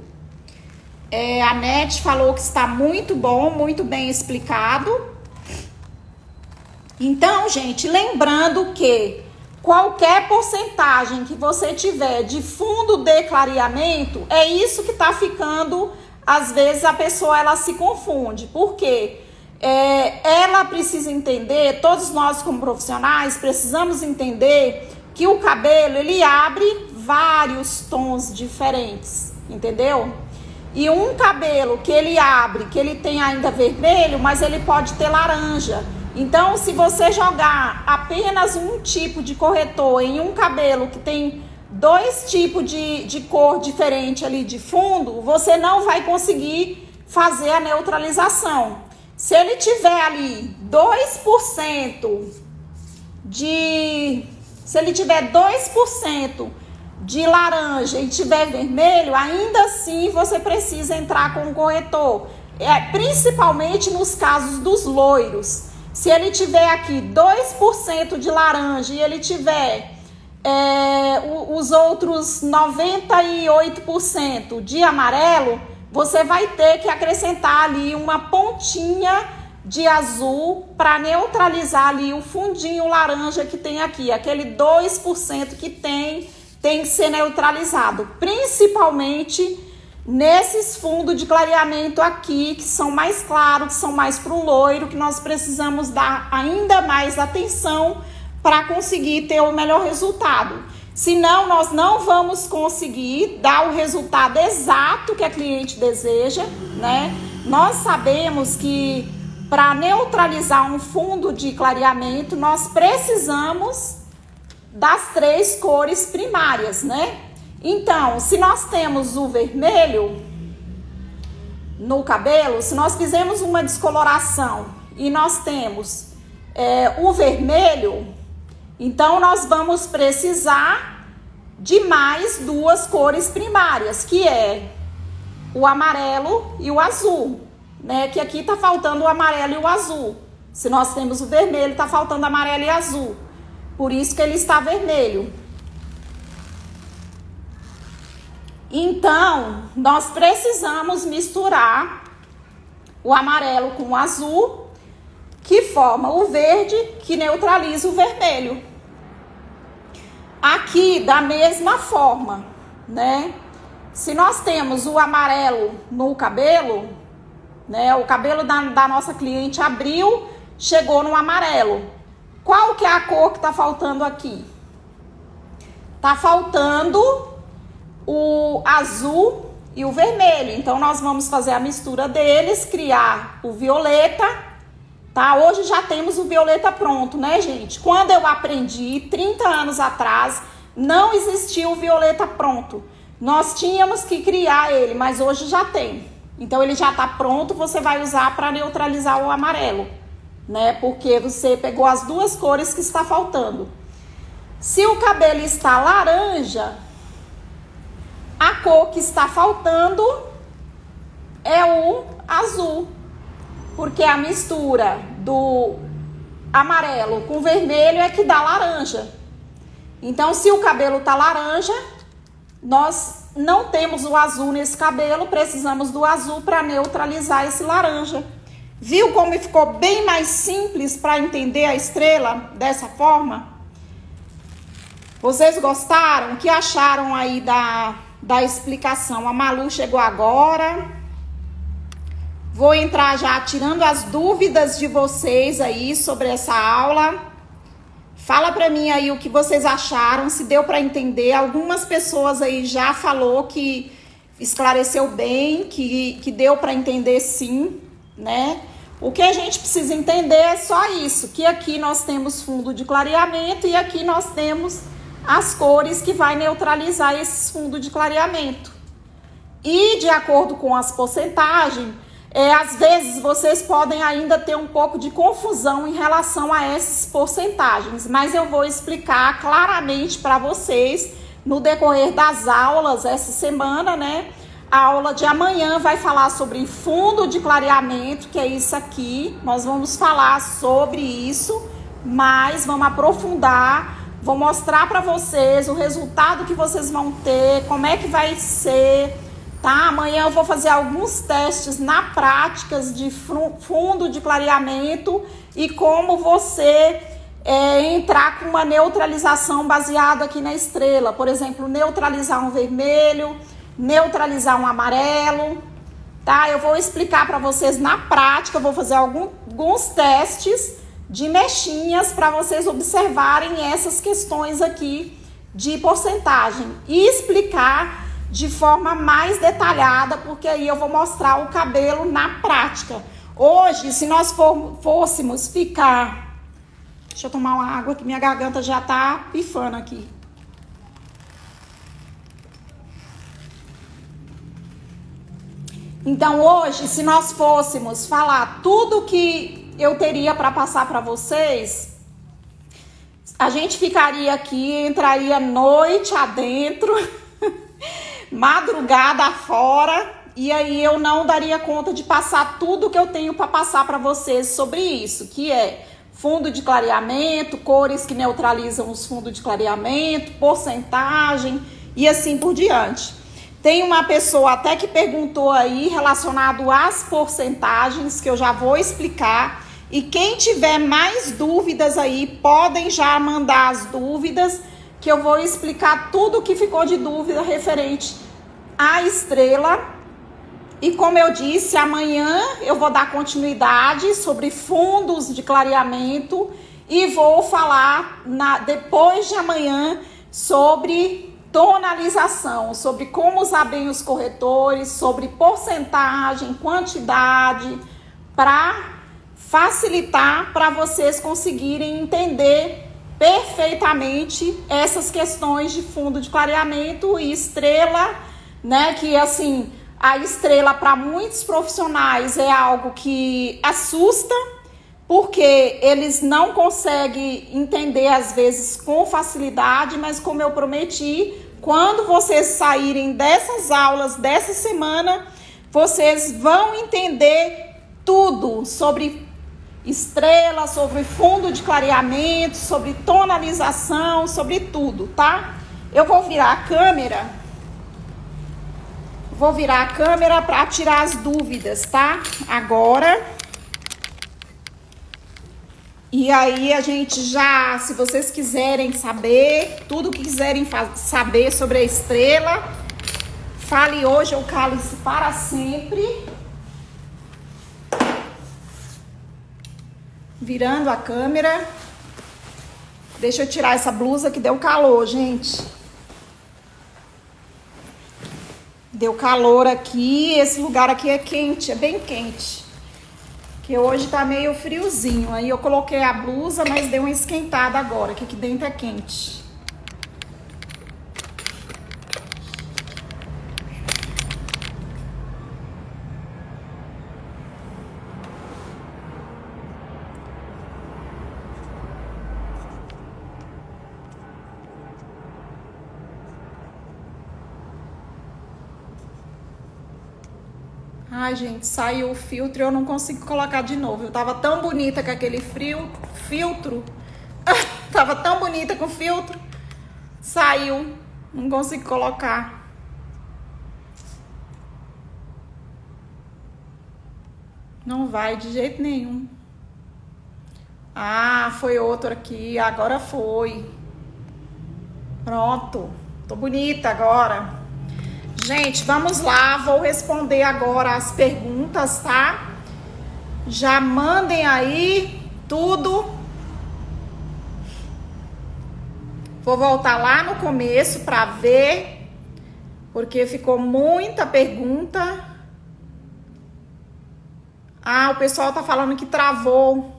S1: A Nete falou que está muito bom, muito bem explicado. Então, gente, lembrando que qualquer porcentagem que você tiver de fundo de clareamento, é isso que tá ficando, às vezes a pessoa ela se confunde. Por quê? Ela precisa entender, todos nós como profissionais precisamos entender que o cabelo ele abre vários tons diferentes, entendeu? E um cabelo que ele abre, que ele tem ainda vermelho, mas ele pode ter laranja. Então, se você jogar apenas um tipo de corretor em um cabelo que tem dois tipos de cor diferente ali de fundo, você não vai conseguir fazer a neutralização. Se ele tiver ali 2% se ele tiver 2% de laranja e tiver vermelho, ainda assim você precisa entrar com o corretor. Principalmente nos casos dos loiros. Se ele tiver aqui 2% de laranja e ele tiver os outros 98% de amarelo, você vai ter que acrescentar ali uma pontinha de azul para neutralizar ali o fundinho laranja que tem aqui. Aquele 2% que tem que ser neutralizado. Principalmente nesses fundos de clareamento aqui, que são mais claros, que são mais para o loiro, que nós precisamos dar ainda mais atenção para conseguir ter o melhor resultado. Senão, nós não vamos conseguir dar o resultado exato que a cliente deseja, né? Nós sabemos que para neutralizar um fundo de clareamento, nós precisamos das 3 cores primárias, né? Então, se nós temos o vermelho no cabelo, se nós fizemos uma descoloração e nós temos o vermelho, então nós vamos precisar de mais 2 cores primárias, que é o amarelo e o azul, né? Que aqui tá faltando o amarelo e o azul. Se nós temos o vermelho, tá faltando amarelo e azul. Por isso que ele está vermelho. Então, nós precisamos misturar o amarelo com o azul, que forma o verde, que neutraliza o vermelho. Aqui, da mesma forma, né? Se nós temos o amarelo no cabelo, né? O cabelo da nossa cliente abriu, chegou no amarelo. Qual que é a cor que tá faltando aqui? Tá faltando o azul e o vermelho. Então, nós vamos fazer a mistura deles, criar o violeta, tá? Hoje já temos o violeta pronto, né, gente? Quando eu aprendi, 30 anos atrás, não existia o violeta pronto. Nós tínhamos que criar ele, mas hoje já tem. Então, ele já tá pronto, você vai usar para neutralizar o amarelo, né? Porque você pegou as 2 cores que está faltando. Se o cabelo está laranja, a cor que está faltando é o azul, porque a mistura do amarelo com vermelho é que dá laranja. Então, se o cabelo tá laranja, nós não temos o azul nesse cabelo, precisamos do azul para neutralizar esse laranja. Viu como ficou bem mais simples para entender a estrela dessa forma? Vocês gostaram? O que acharam aí da explicação? A Malu chegou agora. Vou entrar já tirando as dúvidas de vocês aí sobre essa aula. Fala pra mim aí o que vocês acharam, se deu para entender. Algumas pessoas aí já falou que esclareceu bem, que deu para entender sim, né? O que a gente precisa entender é só isso, que aqui nós temos fundo de clareamento e aqui nós temos as cores que vai neutralizar esses fundos de clareamento. E de acordo com as porcentagens, às vezes vocês podem ainda ter um pouco de confusão em relação a essas porcentagens, mas eu vou explicar claramente para vocês no decorrer das aulas essa semana, né? A aula de amanhã vai falar sobre fundo de clareamento, que é isso aqui. Nós vamos falar sobre isso, mas vamos aprofundar. Vou mostrar para vocês o resultado que vocês vão ter, como é que vai ser, tá? Amanhã eu vou fazer alguns testes na prática de fundo de clareamento e como você entrar com uma neutralização baseada aqui na estrela. Por exemplo, neutralizar um vermelho, neutralizar um amarelo, tá? Eu vou explicar para vocês na prática, eu vou fazer alguns testes de mechinhas para vocês observarem essas questões aqui de porcentagem e explicar de forma mais detalhada, porque aí eu vou mostrar o cabelo na prática. Hoje, se nós fôssemos ficar... Deixa eu tomar uma água que minha garganta já tá pifando aqui. Então, hoje, se nós fôssemos falar tudo que eu teria para passar para vocês, a gente ficaria aqui, entraria noite adentro, madrugada afora, e aí eu não daria conta de passar tudo que eu tenho para passar para vocês sobre isso, que é fundo de clareamento, cores que neutralizam os fundos de clareamento, porcentagem e assim por diante. Tem uma pessoa até que perguntou aí relacionado às porcentagens, que eu já vou explicar. E quem tiver mais dúvidas aí, podem já mandar as dúvidas, que eu vou explicar tudo que ficou de dúvida referente à estrela. E como eu disse, amanhã eu vou dar continuidade sobre fundos de clareamento e vou falar depois de amanhã sobre tonalização, sobre como usar bem os corretores, sobre porcentagem, quantidade, para facilitar para vocês conseguirem entender perfeitamente essas questões de fundo de clareamento e estrela, né? Que assim, a estrela para muitos profissionais é algo que assusta, porque eles não conseguem entender às vezes com facilidade, mas como eu prometi, quando vocês saírem dessas aulas dessa semana, vocês vão entender tudo sobre estrela, sobre fundo de clareamento, sobre tonalização, sobre tudo, tá? Eu vou virar a câmera. Vou virar a câmera para tirar as dúvidas, tá? Agora. E aí a gente já, se vocês quiserem saber, tudo que quiserem saber sobre a estrela, fale hoje ou cale-se para sempre. Virando a câmera. Deixa eu tirar essa blusa que deu calor, gente. Deu calor aqui, esse lugar aqui é quente, é bem quente. Que hoje tá meio friozinho, aí eu coloquei a blusa, mas deu uma esquentada agora, que aqui dentro é quente. Ai, gente, saiu o filtro e eu não consigo colocar de novo. Eu tava tão bonita com aquele filtro. Tava tão bonita com o filtro. Saiu. Não consigo colocar. Não vai de jeito nenhum. Ah, foi outro aqui. Agora foi. Pronto. Tô bonita agora. Gente, vamos lá, vou responder agora as perguntas, tá? Já mandem aí tudo. Vou voltar lá no começo para ver, porque ficou muita pergunta. Ah, o pessoal tá falando que travou.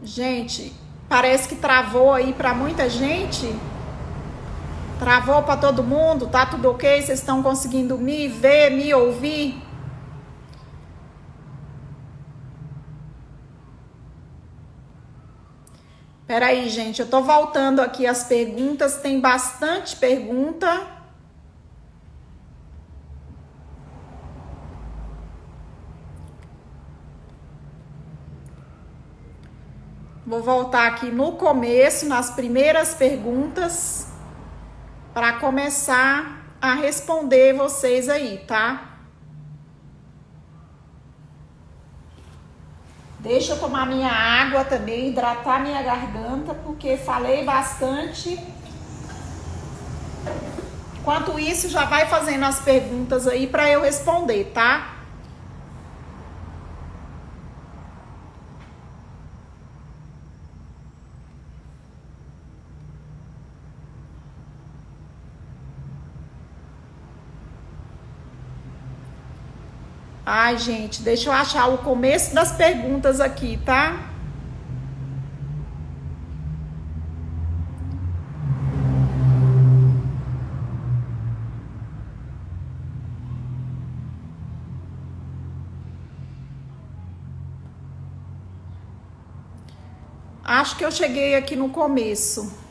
S1: Gente, parece que travou aí para muita gente. Travou para todo mundo? Tá tudo ok? Vocês estão conseguindo me ver, me ouvir? Peraí, gente, eu tô voltando aqui as perguntas. Tem bastante pergunta. Vou voltar aqui no começo, nas primeiras perguntas, para começar a responder vocês aí, tá? Deixa eu tomar minha água também, hidratar minha garganta, porque falei bastante. Enquanto isso, já vai fazendo as perguntas aí para eu responder, tá? Ai, gente, deixa eu achar o começo das perguntas aqui, tá? Acho que eu cheguei aqui no começo.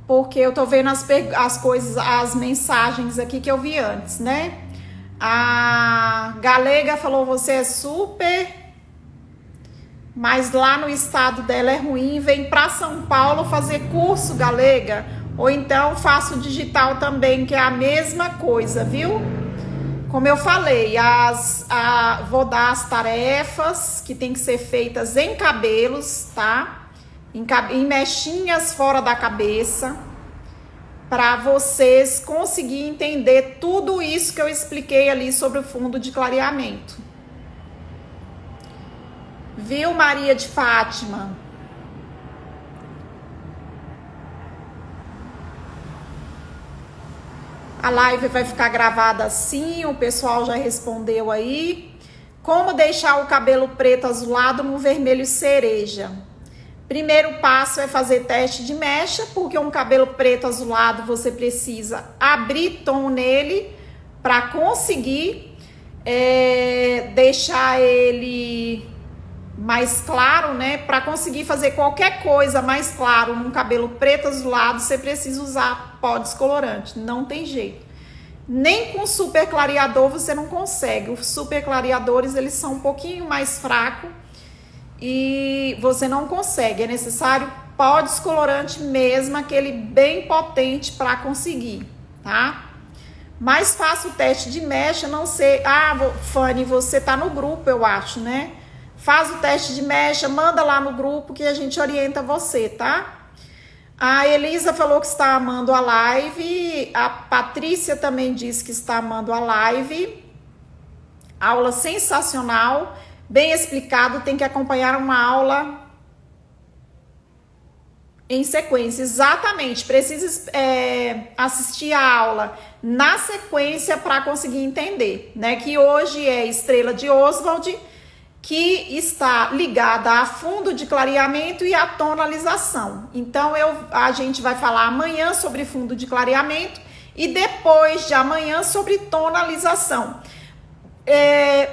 S1: Porque eu tô vendo as coisas, as mensagens aqui que eu vi antes, né? A Galega falou: você é super, mas lá no estado dela é ruim. Vem pra São Paulo fazer curso, Galega. Ou então faço digital também, que é a mesma coisa, viu? Como eu falei, vou dar as tarefas que tem que ser feitas em cabelos, tá? Em mechinhas fora da cabeça, para vocês conseguirem entender tudo isso que eu expliquei ali sobre o fundo de clareamento. Viu, Maria de Fátima? A live vai ficar gravada assim, o pessoal já respondeu aí. Como deixar o cabelo preto azulado no vermelho cereja? Primeiro passo é fazer teste de mecha, porque um cabelo preto azulado você precisa abrir tom nele para conseguir deixar ele mais claro, né? Para conseguir fazer qualquer coisa mais claro num cabelo preto azulado, você precisa usar pó descolorante, não tem jeito. Nem com super clareador você não consegue. Os super clareadores, eles são um pouquinho mais fracos e você não consegue. É necessário pó descolorante mesmo, aquele bem potente para conseguir, tá? Mas faça o teste de mecha, não sei. Fanny, você tá no grupo, eu acho, né? Faz o teste de mecha, manda lá no grupo que a gente orienta você, tá? A Elisa falou que está amando a live. A Patrícia também disse que está amando a live. Aula sensacional, bem explicado. Tem que acompanhar uma aula em sequência. Exatamente, precisa assistir a aula na sequência para conseguir entender, né? Que hoje é Estrela de Oswald, que está ligada a fundo de clareamento e a tonalização. Então, a gente vai falar amanhã sobre fundo de clareamento e depois de amanhã sobre tonalização.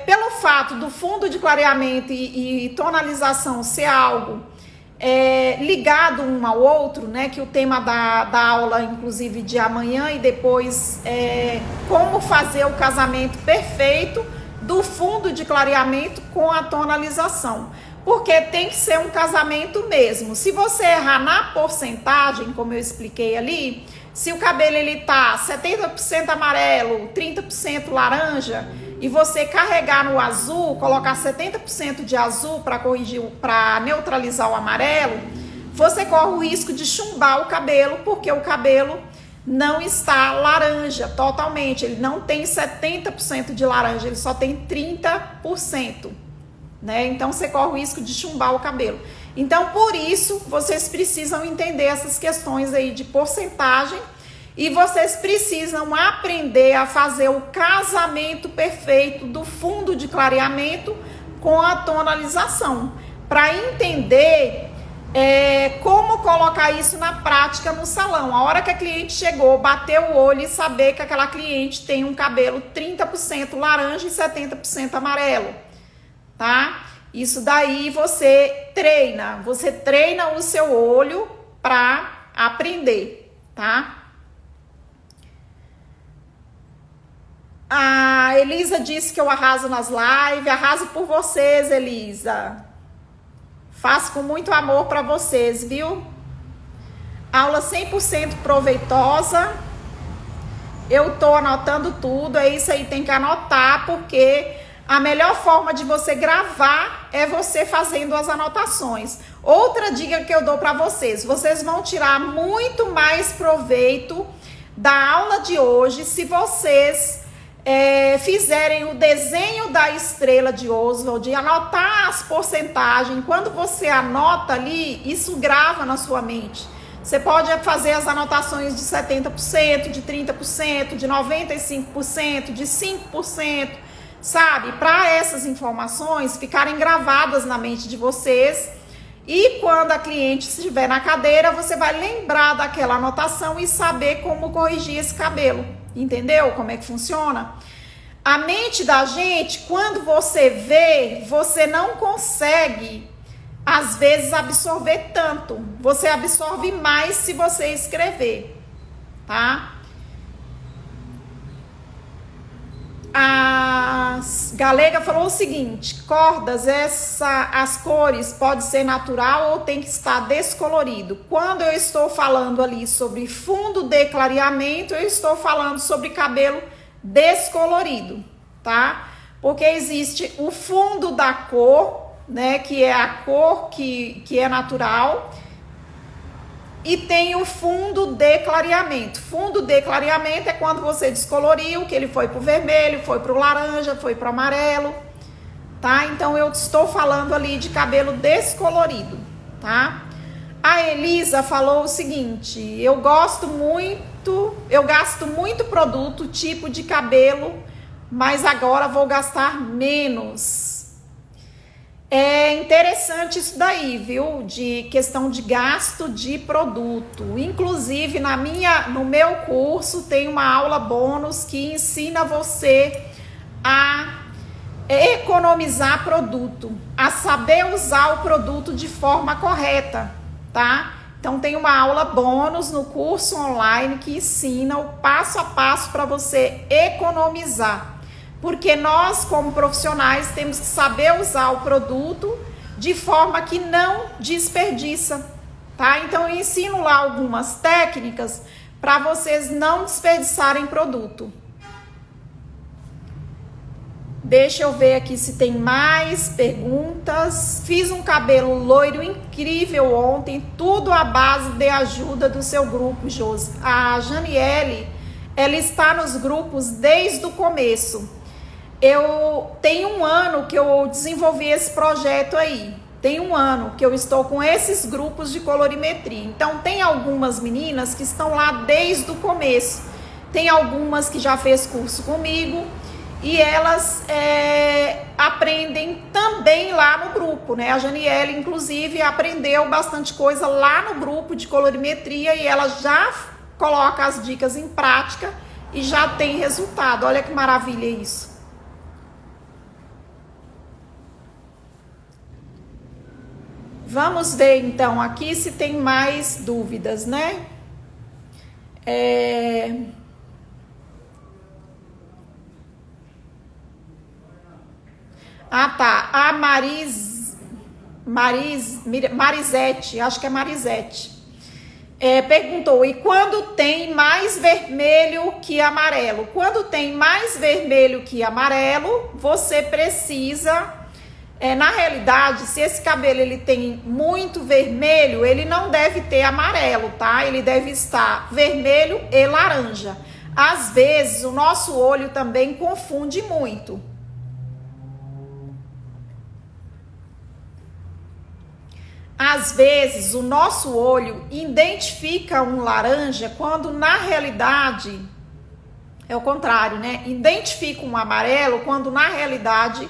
S1: Pelo fato do fundo de clareamento e tonalização ser algo ligado um ao outro, né? Que o tema da aula, inclusive, de amanhã e depois como fazer o casamento perfeito do fundo de clareamento com a tonalização, porque tem que ser um casamento mesmo. Se você errar na porcentagem, como eu expliquei ali, se o cabelo ele tá 70% amarelo, 30% laranja, e você carregar no azul, colocar 70% de azul para neutralizar o amarelo, você corre o risco de chumbar o cabelo, porque o cabelo não está laranja totalmente, ele não tem 70% de laranja, ele só tem 30%, né? Então você corre o risco de chumbar o cabelo. Então, por isso, vocês precisam entender essas questões aí de porcentagem e vocês precisam aprender a fazer o casamento perfeito do fundo de clareamento com a tonalização, para entender como colocar isso na prática no salão. A hora que a cliente chegou, bateu o olho e saber que aquela cliente tem um cabelo 30% laranja e 70% amarelo, tá? Isso daí você treina o seu olho para aprender, tá? A A Elisa disse que eu arraso nas lives. Arraso por vocês, Elisa. Faço com muito amor para vocês, viu? Aula 100% proveitosa. Eu tô anotando tudo. É isso aí, tem que anotar, porque a melhor forma de você gravar é você fazendo as anotações. Outra dica que eu dou para vocês: vocês vão tirar muito mais proveito da aula de hoje se vocês fizerem o desenho da estrela de Oswald, anotar as porcentagens. Quando você anota ali, isso grava na sua mente. Você pode fazer as anotações de 70%, de 30%, de 95%, de 5%, sabe? Para essas informações ficarem gravadas na mente de vocês. E quando a cliente estiver na cadeira, você vai lembrar daquela anotação e saber como corrigir esse cabelo. Entendeu como é que funciona? A mente da gente, quando você vê, você não consegue, às vezes, absorver tanto. Você absorve mais se você escrever, tá? A Galega falou o seguinte: cordas, as cores pode ser natural ou tem que estar descolorido. Quando eu estou falando ali sobre fundo de clareamento, eu estou falando sobre cabelo descolorido, tá? Porque existe o fundo da cor, né, que é a cor que é natural, e tem o fundo de clareamento. Fundo de clareamento é quando você descoloriu, que ele foi pro vermelho, foi pro laranja, foi pro amarelo, tá? Então eu estou falando ali de cabelo descolorido, tá? A Elisa falou o seguinte: eu gasto muito produto tipo de cabelo, mas agora vou gastar menos. É interessante isso daí, viu? De questão de gasto de produto. Inclusive, no meu curso tem uma aula bônus que ensina você a economizar produto, a saber usar o produto de forma correta, tá? Então tem uma aula bônus no curso online que ensina o passo a passo para você economizar. Porque nós, como profissionais, temos que saber usar o produto de forma que não desperdiça, tá? Então eu ensino lá algumas técnicas para vocês não desperdiçarem produto. Deixa eu ver aqui se tem mais perguntas. Fiz um cabelo loiro incrível ontem, tudo à base de ajuda do seu grupo, Josi. A Janiele, ela está nos grupos desde o começo. Eu tenho 1 ano que eu desenvolvi esse projeto aí. Tem 1 ano que eu estou com esses grupos de colorimetria. Então tem algumas meninas que estão lá desde o começo. Tem algumas que já fez curso comigo e elas aprendem também lá no grupo, né? A Janiele, inclusive, aprendeu bastante coisa lá no grupo de colorimetria e ela já coloca as dicas em prática e já tem resultado. Olha que maravilha isso. Vamos ver então aqui se tem mais dúvidas, né? Ah, tá. A Marisete, acho que é Marisete, perguntou: e quando tem mais vermelho que amarelo? Quando tem mais vermelho que amarelo, você precisa... na realidade, se esse cabelo ele tem muito vermelho, ele não deve ter amarelo, tá? Ele deve estar vermelho e laranja. Às vezes, o nosso olho também confunde muito. Às vezes, o nosso olho identifica um laranja quando, na realidade, é o contrário, né? Identifica um amarelo quando, na realidade,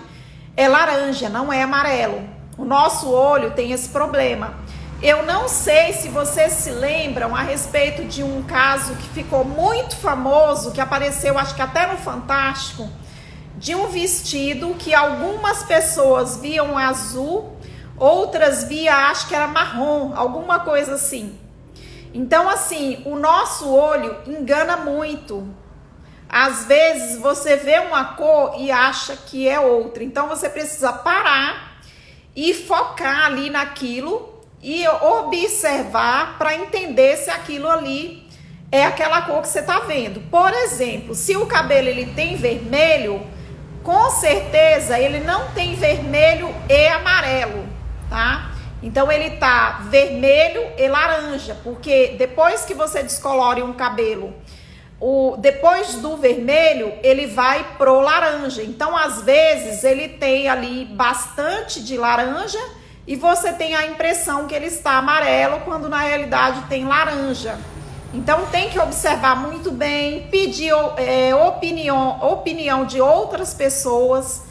S1: é laranja, não é amarelo. O nosso olho tem esse problema. Eu não sei se vocês se lembram a respeito de um caso que ficou muito famoso, que apareceu acho que até no Fantástico, de um vestido que algumas pessoas viam azul, outras viam, acho que era marrom, alguma coisa assim. Então, assim, o nosso olho engana muito. Às vezes você vê uma cor e acha que é outra. Então você precisa parar e focar ali naquilo e observar para entender se aquilo ali é aquela cor que você tá vendo. Por exemplo, se o cabelo ele tem vermelho, com certeza ele não tem vermelho e amarelo, tá? Então ele tá vermelho e laranja, porque depois que você descolore um cabelo, depois do vermelho ele vai pro laranja. Então às vezes ele tem ali bastante de laranja e você tem a impressão que ele está amarelo, quando na realidade tem laranja. Então tem que observar muito bem, pedir opinião de outras pessoas,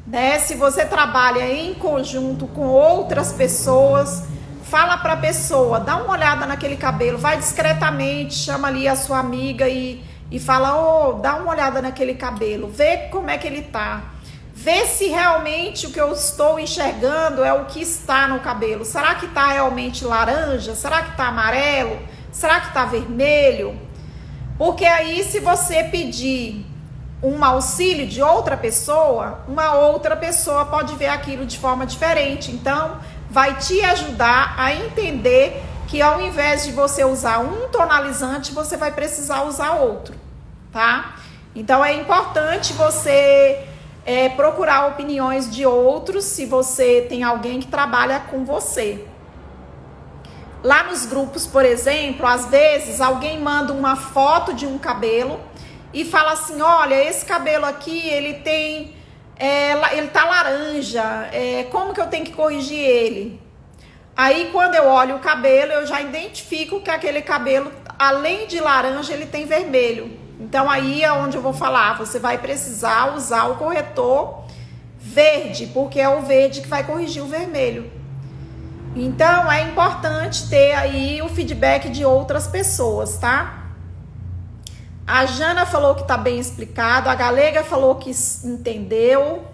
S1: né? Se você trabalha em conjunto com outras pessoas, fala para a pessoa, dá uma olhada naquele cabelo, vai discretamente, chama ali a sua amiga e fala, dá uma olhada naquele cabelo, vê como é que ele tá. Vê se realmente o que eu estou enxergando é o que está no cabelo. Será que está realmente laranja? Será que está amarelo? Será que está vermelho? Porque aí, se você pedir um auxílio de outra pessoa, uma outra pessoa pode ver aquilo de forma diferente. Então, vai te ajudar a entender que ao invés de você usar um tonalizante, você vai precisar usar outro, tá? Então, é importante você procurar opiniões de outros, se você tem alguém que trabalha com você. Lá nos grupos, por exemplo, às vezes alguém manda uma foto de um cabelo e fala assim, olha, esse cabelo aqui, ele tá laranja, como que eu tenho que corrigir ele? Aí, quando eu olho o cabelo, eu já identifico que aquele cabelo, além de laranja, ele tem vermelho. Então, aí é onde eu vou falar, você vai precisar usar o corretor verde, porque é o verde que vai corrigir o vermelho. Então, é importante ter aí o feedback de outras pessoas, tá? A Jana falou que tá bem explicado, a Galega falou que entendeu.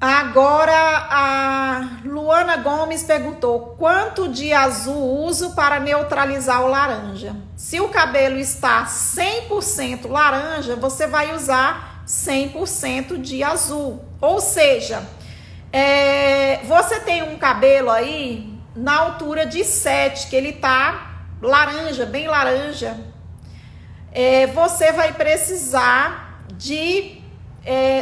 S1: Agora, a Luana Gomes perguntou, quanto de azul uso para neutralizar o laranja? Se o cabelo está 100% laranja, você vai usar 100% de azul. Ou seja, você tem um cabelo aí na altura de 7, que ele tá laranja, bem laranja. Você vai precisar de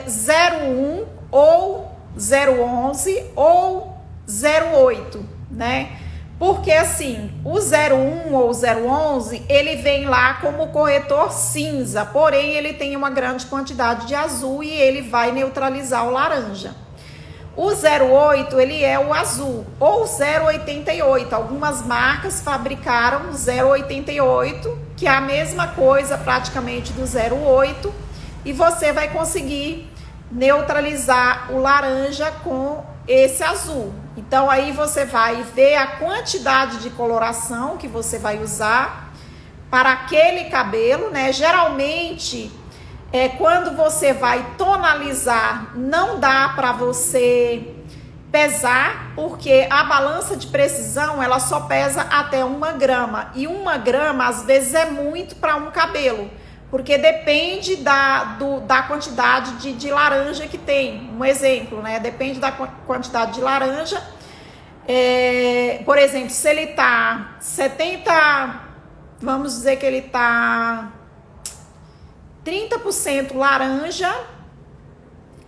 S1: 0,1 ou 0,11 ou 0,8, né? Porque assim, o 0,1 ou 0,11, ele vem lá como corretor cinza, porém ele tem uma grande quantidade de azul e ele vai neutralizar o laranja. O 0,8, ele é o azul, ou 0,88. Algumas marcas fabricaram 0,88, que é a mesma coisa praticamente do 0,8, e você vai conseguir neutralizar o laranja com esse azul. Então aí você vai ver a quantidade de coloração que você vai usar para aquele cabelo, né? Geralmente, quando você vai tonalizar, não dá para você pesar, porque a balança de precisão, ela só pesa até 1 grama. E 1 grama, às vezes, é muito para um cabelo, porque depende da quantidade de laranja que tem. Um exemplo, né? Depende da quantidade de laranja. Por exemplo, se ele tá 70, vamos dizer que ele tá 30% laranja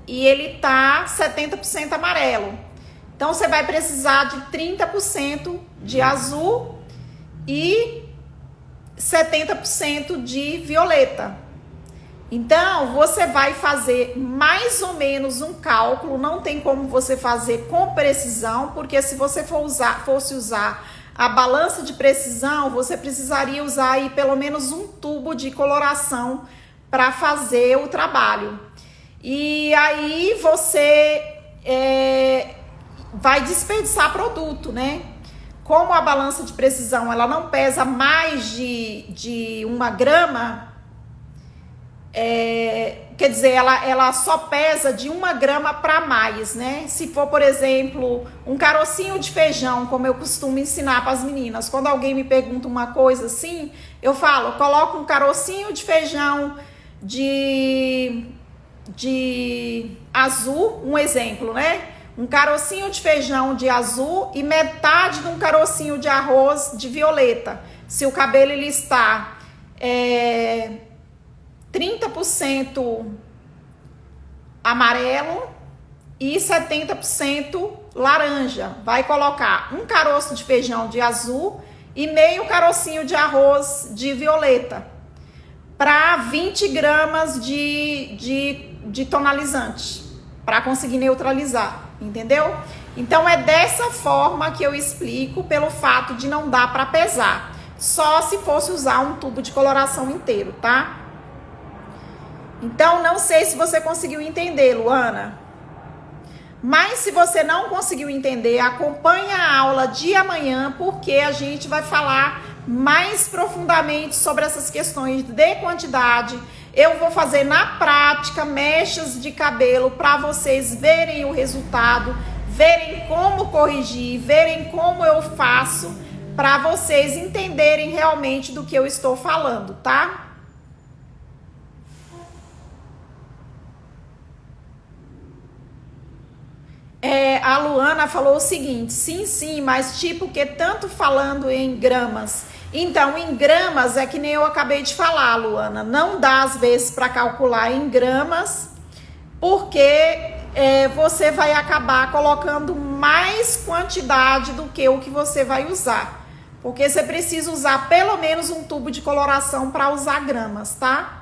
S1: e ele tá 70% amarelo. Então, você vai precisar de 30% de azul e 70% de violeta. Então, você vai fazer mais ou menos um cálculo, não tem como você fazer com precisão, porque se você fosse usar a balança de precisão, você precisaria usar aí pelo menos um tubo de coloração para fazer o trabalho. E aí você vai desperdiçar produto, né? Como a balança de precisão ela não pesa mais de 1 grama, quer dizer, ela só pesa de 1 grama para mais, né? Se for, por exemplo, um carocinho de feijão, como eu costumo ensinar para as meninas, quando alguém me pergunta uma coisa assim, eu falo, coloca um carocinho de feijão de azul, um exemplo, né? Um carocinho de feijão de azul e metade de um carocinho de arroz de violeta. Se o cabelo ele está 30% amarelo e 70% laranja. Vai colocar um caroço de feijão de azul e meio carocinho de arroz de violeta para 20 gramas de tonalizante, para conseguir neutralizar, entendeu? Então é dessa forma que eu explico, pelo fato de não dar para pesar, só se fosse usar um tubo de coloração inteiro, tá? Então não sei se você conseguiu entender, Luana, mas se você não conseguiu entender, acompanha a aula de amanhã, porque a gente vai falar mais profundamente sobre essas questões de quantidade. Eu vou fazer na prática mechas de cabelo para vocês verem o resultado, verem como corrigir, verem como eu faço, para vocês entenderem realmente do que eu estou falando, tá? A Luana falou o seguinte, sim, mas tipo que tanto falando em gramas. Então, em gramas é que nem eu acabei de falar, Luana. Não dá às vezes para calcular em gramas, porque você vai acabar colocando mais quantidade do que o que você vai usar. Porque você precisa usar pelo menos um tubo de coloração para usar gramas, tá?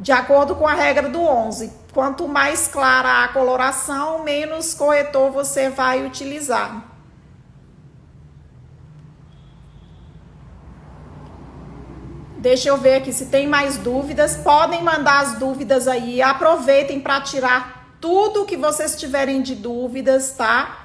S1: De acordo com a regra do 11. Quanto mais clara a coloração, menos corretor você vai utilizar. Deixa eu ver aqui se tem mais dúvidas. Podem mandar as dúvidas aí. Aproveitem para tirar tudo que vocês tiverem de dúvidas, tá?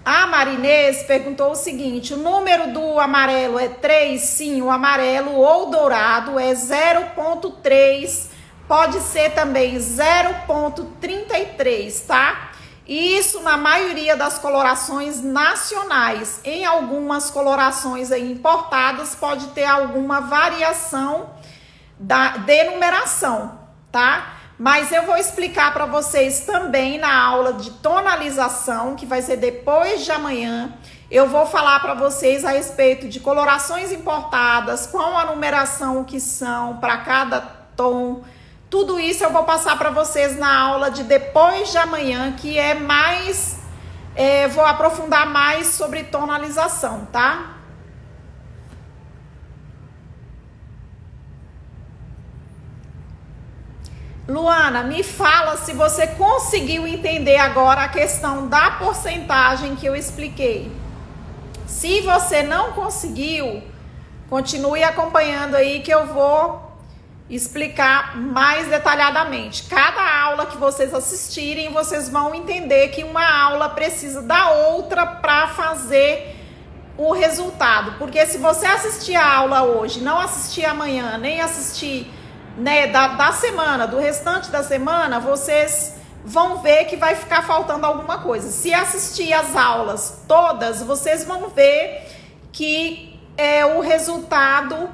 S1: A Marinês perguntou o seguinte, o número do amarelo é 3? Sim, o amarelo ou dourado é 0,3, pode ser também 0,33, tá? Isso na maioria das colorações nacionais. Em algumas colorações aí importadas pode ter alguma variação da denumeração, tá? Mas eu vou explicar para vocês também na aula de tonalização, que vai ser depois de amanhã. Eu vou falar para vocês a respeito de colorações importadas, qual a numeração que são para cada tom. Tudo isso eu vou passar para vocês na aula de depois de amanhã, que é mais... vou aprofundar mais sobre tonalização, tá? Luana, me fala se você conseguiu entender agora a questão da porcentagem que eu expliquei. Se você não conseguiu, continue acompanhando aí que eu vou explicar mais detalhadamente. Cada aula que vocês assistirem, vocês vão entender que uma aula precisa da outra para fazer o resultado. Porque se você assistir a aula hoje, não assistir amanhã, nem assistir... da semana, do restante da semana, vocês vão ver que vai ficar faltando alguma coisa. Se assistir as aulas todas, vocês vão ver que o resultado,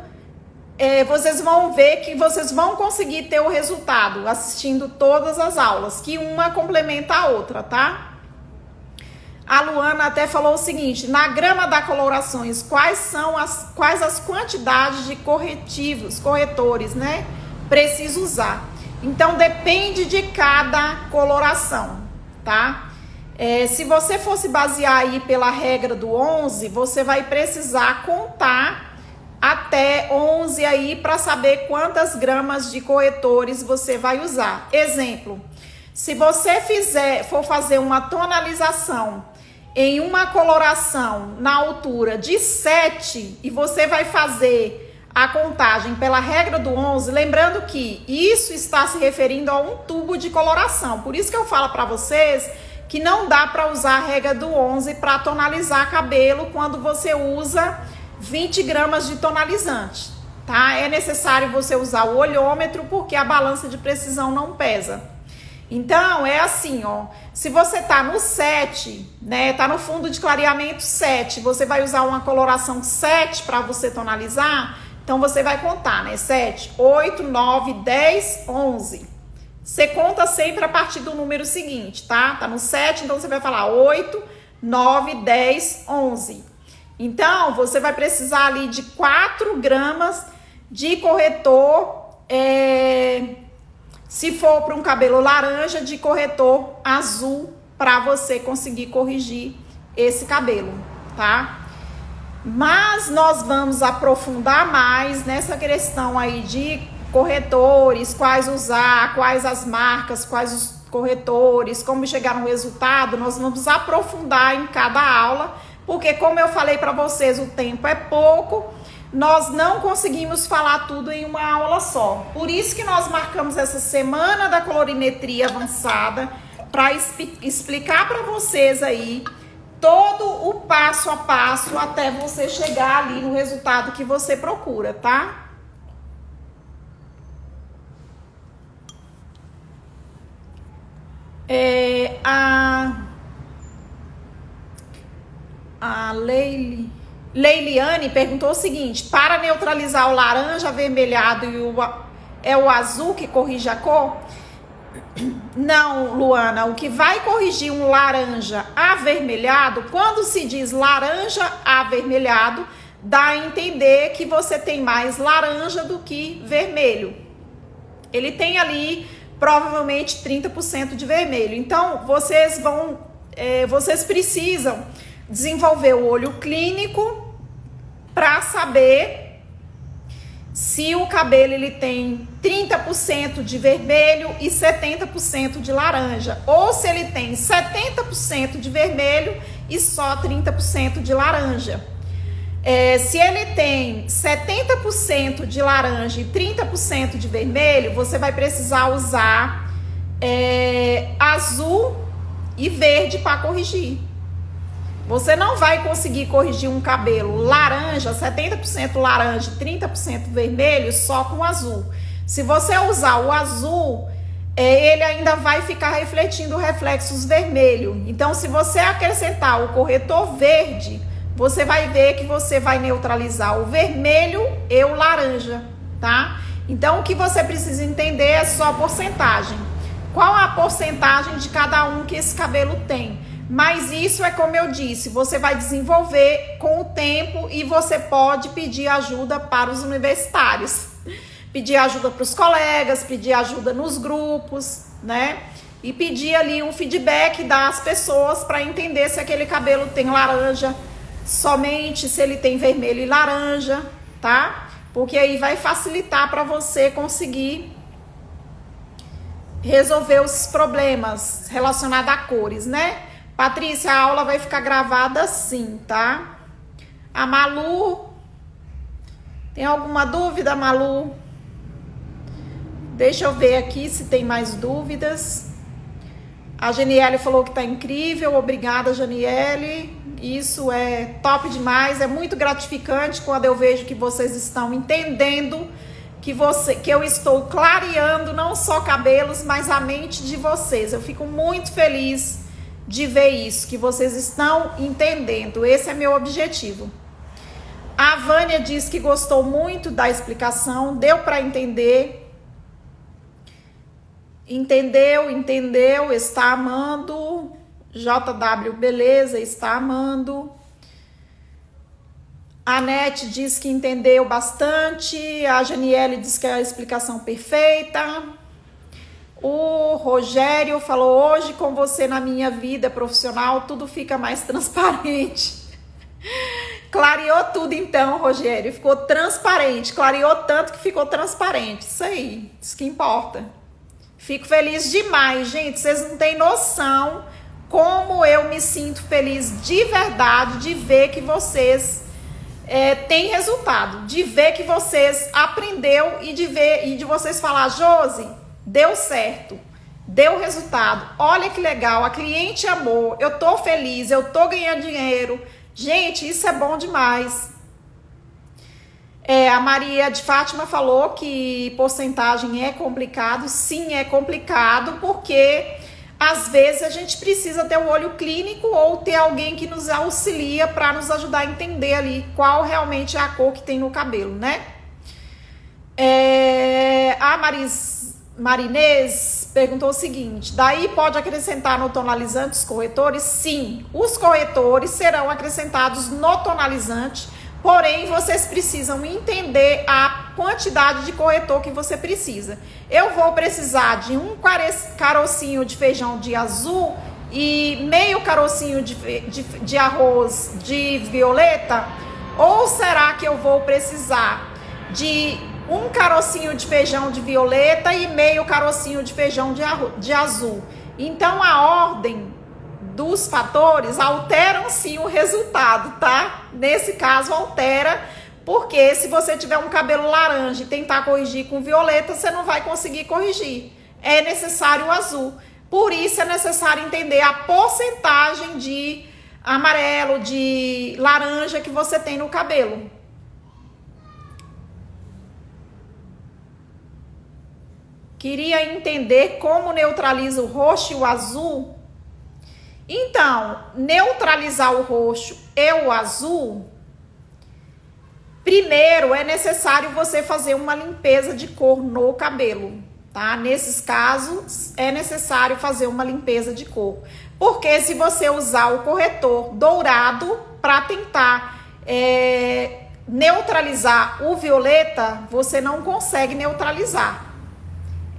S1: vocês vão ver que vocês vão conseguir ter o resultado assistindo todas as aulas, que uma complementa a outra, tá? A Luana até falou o seguinte, na grama da colorações, quais as quantidades de corretores, né? Preciso usar. Então depende de cada coloração, tá? Se você fosse basear aí pela regra do 11, você vai precisar contar até 11 aí para saber quantas gramas de corretores você vai usar. Exemplo, se você for fazer uma tonalização em uma coloração na altura de 7 e você vai fazer a contagem pela regra do 11, lembrando que isso está se referindo a um tubo de coloração. Por isso que eu falo para vocês que não dá para usar a regra do 11 para tonalizar cabelo quando você usa 20 gramas de tonalizante, tá? É necessário você usar o olhômetro porque a balança de precisão não pesa. Então, é assim, ó, se você tá no 7, né, tá no fundo de clareamento 7, você vai usar uma coloração 7 para você tonalizar, então você vai contar, né, 7, 8, 9, 10, 11. Você conta sempre a partir do número seguinte, tá? Tá no 7, então você vai falar 8, 9, 10, 11. Então, você vai precisar ali de 4 gramas de corretor, se for para um cabelo laranja, de corretor azul, para você conseguir corrigir esse cabelo, tá? Mas nós vamos aprofundar mais nessa questão aí de corretores, quais usar, quais as marcas, quais os corretores, como chegar no resultado. Nós vamos aprofundar em cada aula, porque como eu falei para vocês, o tempo é pouco, nós não conseguimos falar tudo em uma aula só. Por isso que nós marcamos essa semana da colorimetria avançada, para explicar para vocês aí todo o passo a passo até você chegar ali no resultado que você procura, tá? A Leiliane perguntou o seguinte: para neutralizar o laranja avermelhado é o azul que corrige a cor? Não, Luana, o que vai corrigir um laranja avermelhado, quando se diz laranja avermelhado, dá a entender que você tem mais laranja do que vermelho. Ele tem ali provavelmente 30% de vermelho. Então, vocês precisam desenvolver o olho clínico para saber se o cabelo ele tem 30% de vermelho e 70% de laranja, ou se ele tem 70% de vermelho e só 30% de laranja. Se ele tem 70% de laranja e 30% de vermelho, você vai precisar usar azul e verde para corrigir. Você não vai conseguir corrigir um cabelo laranja, 70% laranja e 30% vermelho só com azul. Se você usar o azul, ele ainda vai ficar refletindo reflexos vermelho. Então, se você acrescentar o corretor verde, você vai ver que você vai neutralizar o vermelho e o laranja, tá? Então, o que você precisa entender é só a porcentagem. Qual a porcentagem de cada um que esse cabelo tem? Mas isso é como eu disse, você vai desenvolver com o tempo e você pode pedir ajuda para os universitários. Pedir ajuda para os colegas, pedir ajuda nos grupos, né? E pedir ali um feedback das pessoas para entender se aquele cabelo tem laranja somente, se ele tem vermelho e laranja, tá? Porque aí vai facilitar para você conseguir resolver os problemas relacionados a cores, né? Patrícia, a aula vai ficar gravada sim, tá? A Malu, tem alguma dúvida, Malu? Deixa eu ver aqui se tem mais dúvidas. A Janiele falou que tá incrível, obrigada, Janiele. Isso é top demais, é muito gratificante quando eu vejo que vocês estão entendendo que eu estou clareando não só cabelos, mas a mente de vocês. Eu fico muito feliz de ver isso, que vocês estão entendendo. Esse é meu objetivo. A Vânia diz que gostou muito da explicação, deu para entender. Entendeu, está amando. JW, beleza, está amando. A Nete diz que entendeu bastante. A Janiele diz que é a explicação perfeita. O Rogério falou: hoje com você na minha vida profissional tudo fica mais transparente. Clareou tudo então, Rogério, ficou transparente, clareou tanto que ficou transparente. Isso aí, isso que importa. Fico feliz demais, gente, vocês não têm noção como eu me sinto feliz de verdade de ver que vocês têm resultado, de ver que vocês aprendeu e de vocês falar: Josi, deu certo, deu resultado, olha que legal, a cliente amou, eu tô feliz, eu tô ganhando dinheiro. Gente, isso é bom demais. A Maria de Fátima falou que porcentagem é complicado. Sim, é complicado, porque às vezes a gente precisa ter um olho clínico ou ter alguém que nos auxilia para nos ajudar a entender ali qual realmente é a cor que tem no cabelo, né? A Marinês perguntou o seguinte: daí pode acrescentar no tonalizante os corretores? Sim, os corretores serão acrescentados no tonalizante, porém vocês precisam entender a quantidade de corretor que você precisa. Eu vou precisar de um carocinho de feijão de azul e meio carocinho de arroz de violeta? Ou será que eu vou precisar de um carocinho de feijão de violeta e meio carocinho de feijão de azul? Então, a ordem dos fatores alteram sim o resultado, tá? Nesse caso, altera, porque se você tiver um cabelo laranja e tentar corrigir com violeta, você não vai conseguir corrigir. É necessário o azul. Por isso, é necessário entender a porcentagem de amarelo, de laranja que você tem no cabelo. Queria entender como neutraliza o roxo e o azul. Então, neutralizar o roxo e o azul, primeiro é necessário você fazer uma limpeza de cor no cabelo, tá? Nesses casos, é necessário fazer uma limpeza de cor. Porque se você usar o corretor dourado para tentar neutralizar o violeta, você não consegue neutralizar.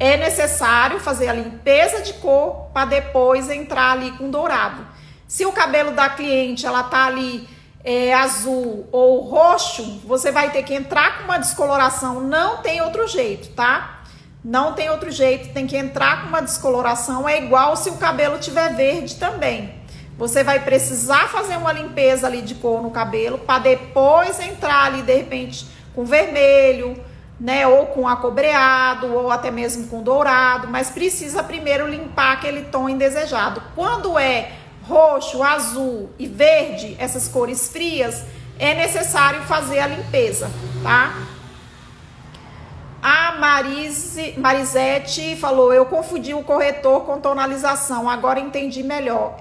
S1: É necessário fazer a limpeza de cor para depois entrar ali com dourado. Se o cabelo da cliente ela tá ali azul ou roxo, você vai ter que entrar com uma descoloração. Não tem outro jeito, tá? Não tem outro jeito, tem que entrar com uma descoloração. É igual se o cabelo tiver verde também. Você vai precisar fazer uma limpeza ali de cor no cabelo para depois entrar ali de repente com vermelho, né, ou com acobreado, ou até mesmo com dourado, mas precisa primeiro limpar aquele tom indesejado. Quando é roxo, azul e verde, essas cores frias, é necessário fazer a limpeza, tá? A Marisete falou: eu confundi o corretor com tonalização, agora entendi melhor.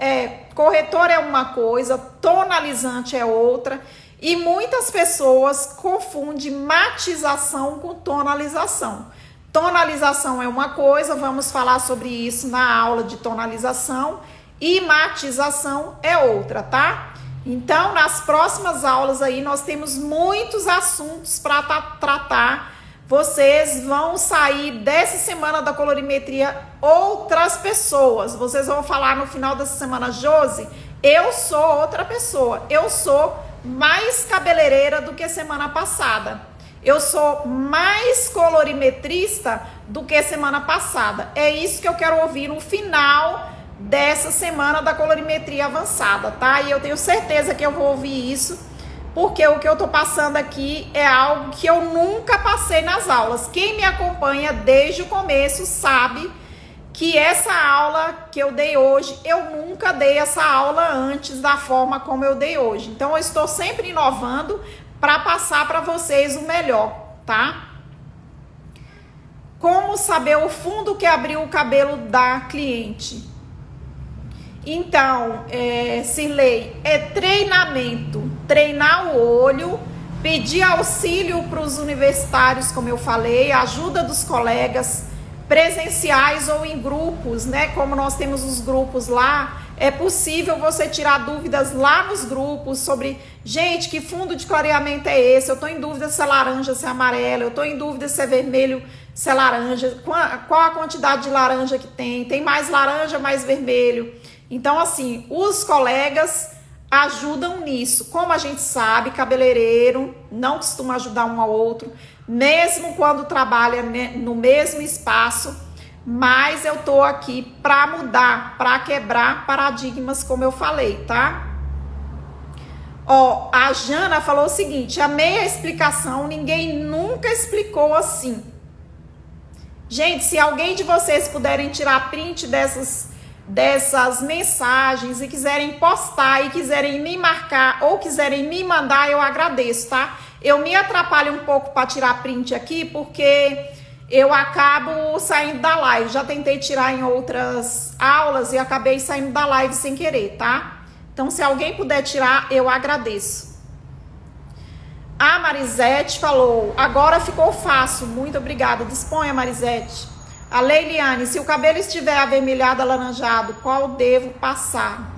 S1: Corretor é uma coisa, tonalizante é outra. E muitas pessoas confundem matização com tonalização. Tonalização é uma coisa, vamos falar sobre isso na aula de tonalização, e matização é outra, tá? Então, nas próximas aulas aí, nós temos muitos assuntos para tratar. Vocês vão sair dessa semana da colorimetria outras pessoas. Vocês vão falar no final dessa semana: Josi, eu sou outra pessoa, eu sou mais cabeleireira do que semana passada. Eu sou mais colorimetrista do que semana passada. É isso que eu quero ouvir no final dessa semana da colorimetria avançada, tá? E eu tenho certeza que eu vou ouvir isso, porque o que eu tô passando aqui é algo que eu nunca passei nas aulas. Quem me acompanha desde o começo sabe que essa aula que eu dei hoje, eu nunca dei essa aula antes da forma como eu dei hoje. Então, eu estou sempre inovando para passar para vocês o melhor, tá? Como saber o fundo que abriu o cabelo da cliente? Então, Cirlei, é treinamento. Treinar o olho, pedir auxílio para os universitários, como eu falei, ajuda dos colegas, presenciais ou em grupos, né? Como nós temos os grupos lá, é possível você tirar dúvidas lá nos grupos sobre, gente, que fundo de clareamento é esse? Eu tô em dúvida se é laranja, se é amarelo, eu tô em dúvida se é vermelho, se é laranja, qual a quantidade de laranja que tem mais laranja, mais vermelho. Então, assim, os colegas ajudam nisso. Como a gente sabe, cabeleireiro não costuma ajudar um ao outro, mesmo quando trabalha no mesmo espaço, mas eu tô aqui para mudar, para quebrar paradigmas, como eu falei, tá? Ó, a Jana falou o seguinte: amei a explicação, ninguém nunca explicou assim. Gente, se alguém de vocês puderem tirar print dessas mensagens e quiserem postar e quiserem me marcar ou quiserem me mandar, eu agradeço, tá? Eu me atrapalho um pouco para tirar print aqui, porque eu acabo saindo da live. Já tentei tirar em outras aulas e acabei saindo da live sem querer, tá? Então, se alguém puder tirar, eu agradeço. A Marisete falou, agora ficou fácil, muito obrigada. Disponha, Marisete. A Leiliane, se o cabelo estiver avermelhado, alaranjado, qual devo passar?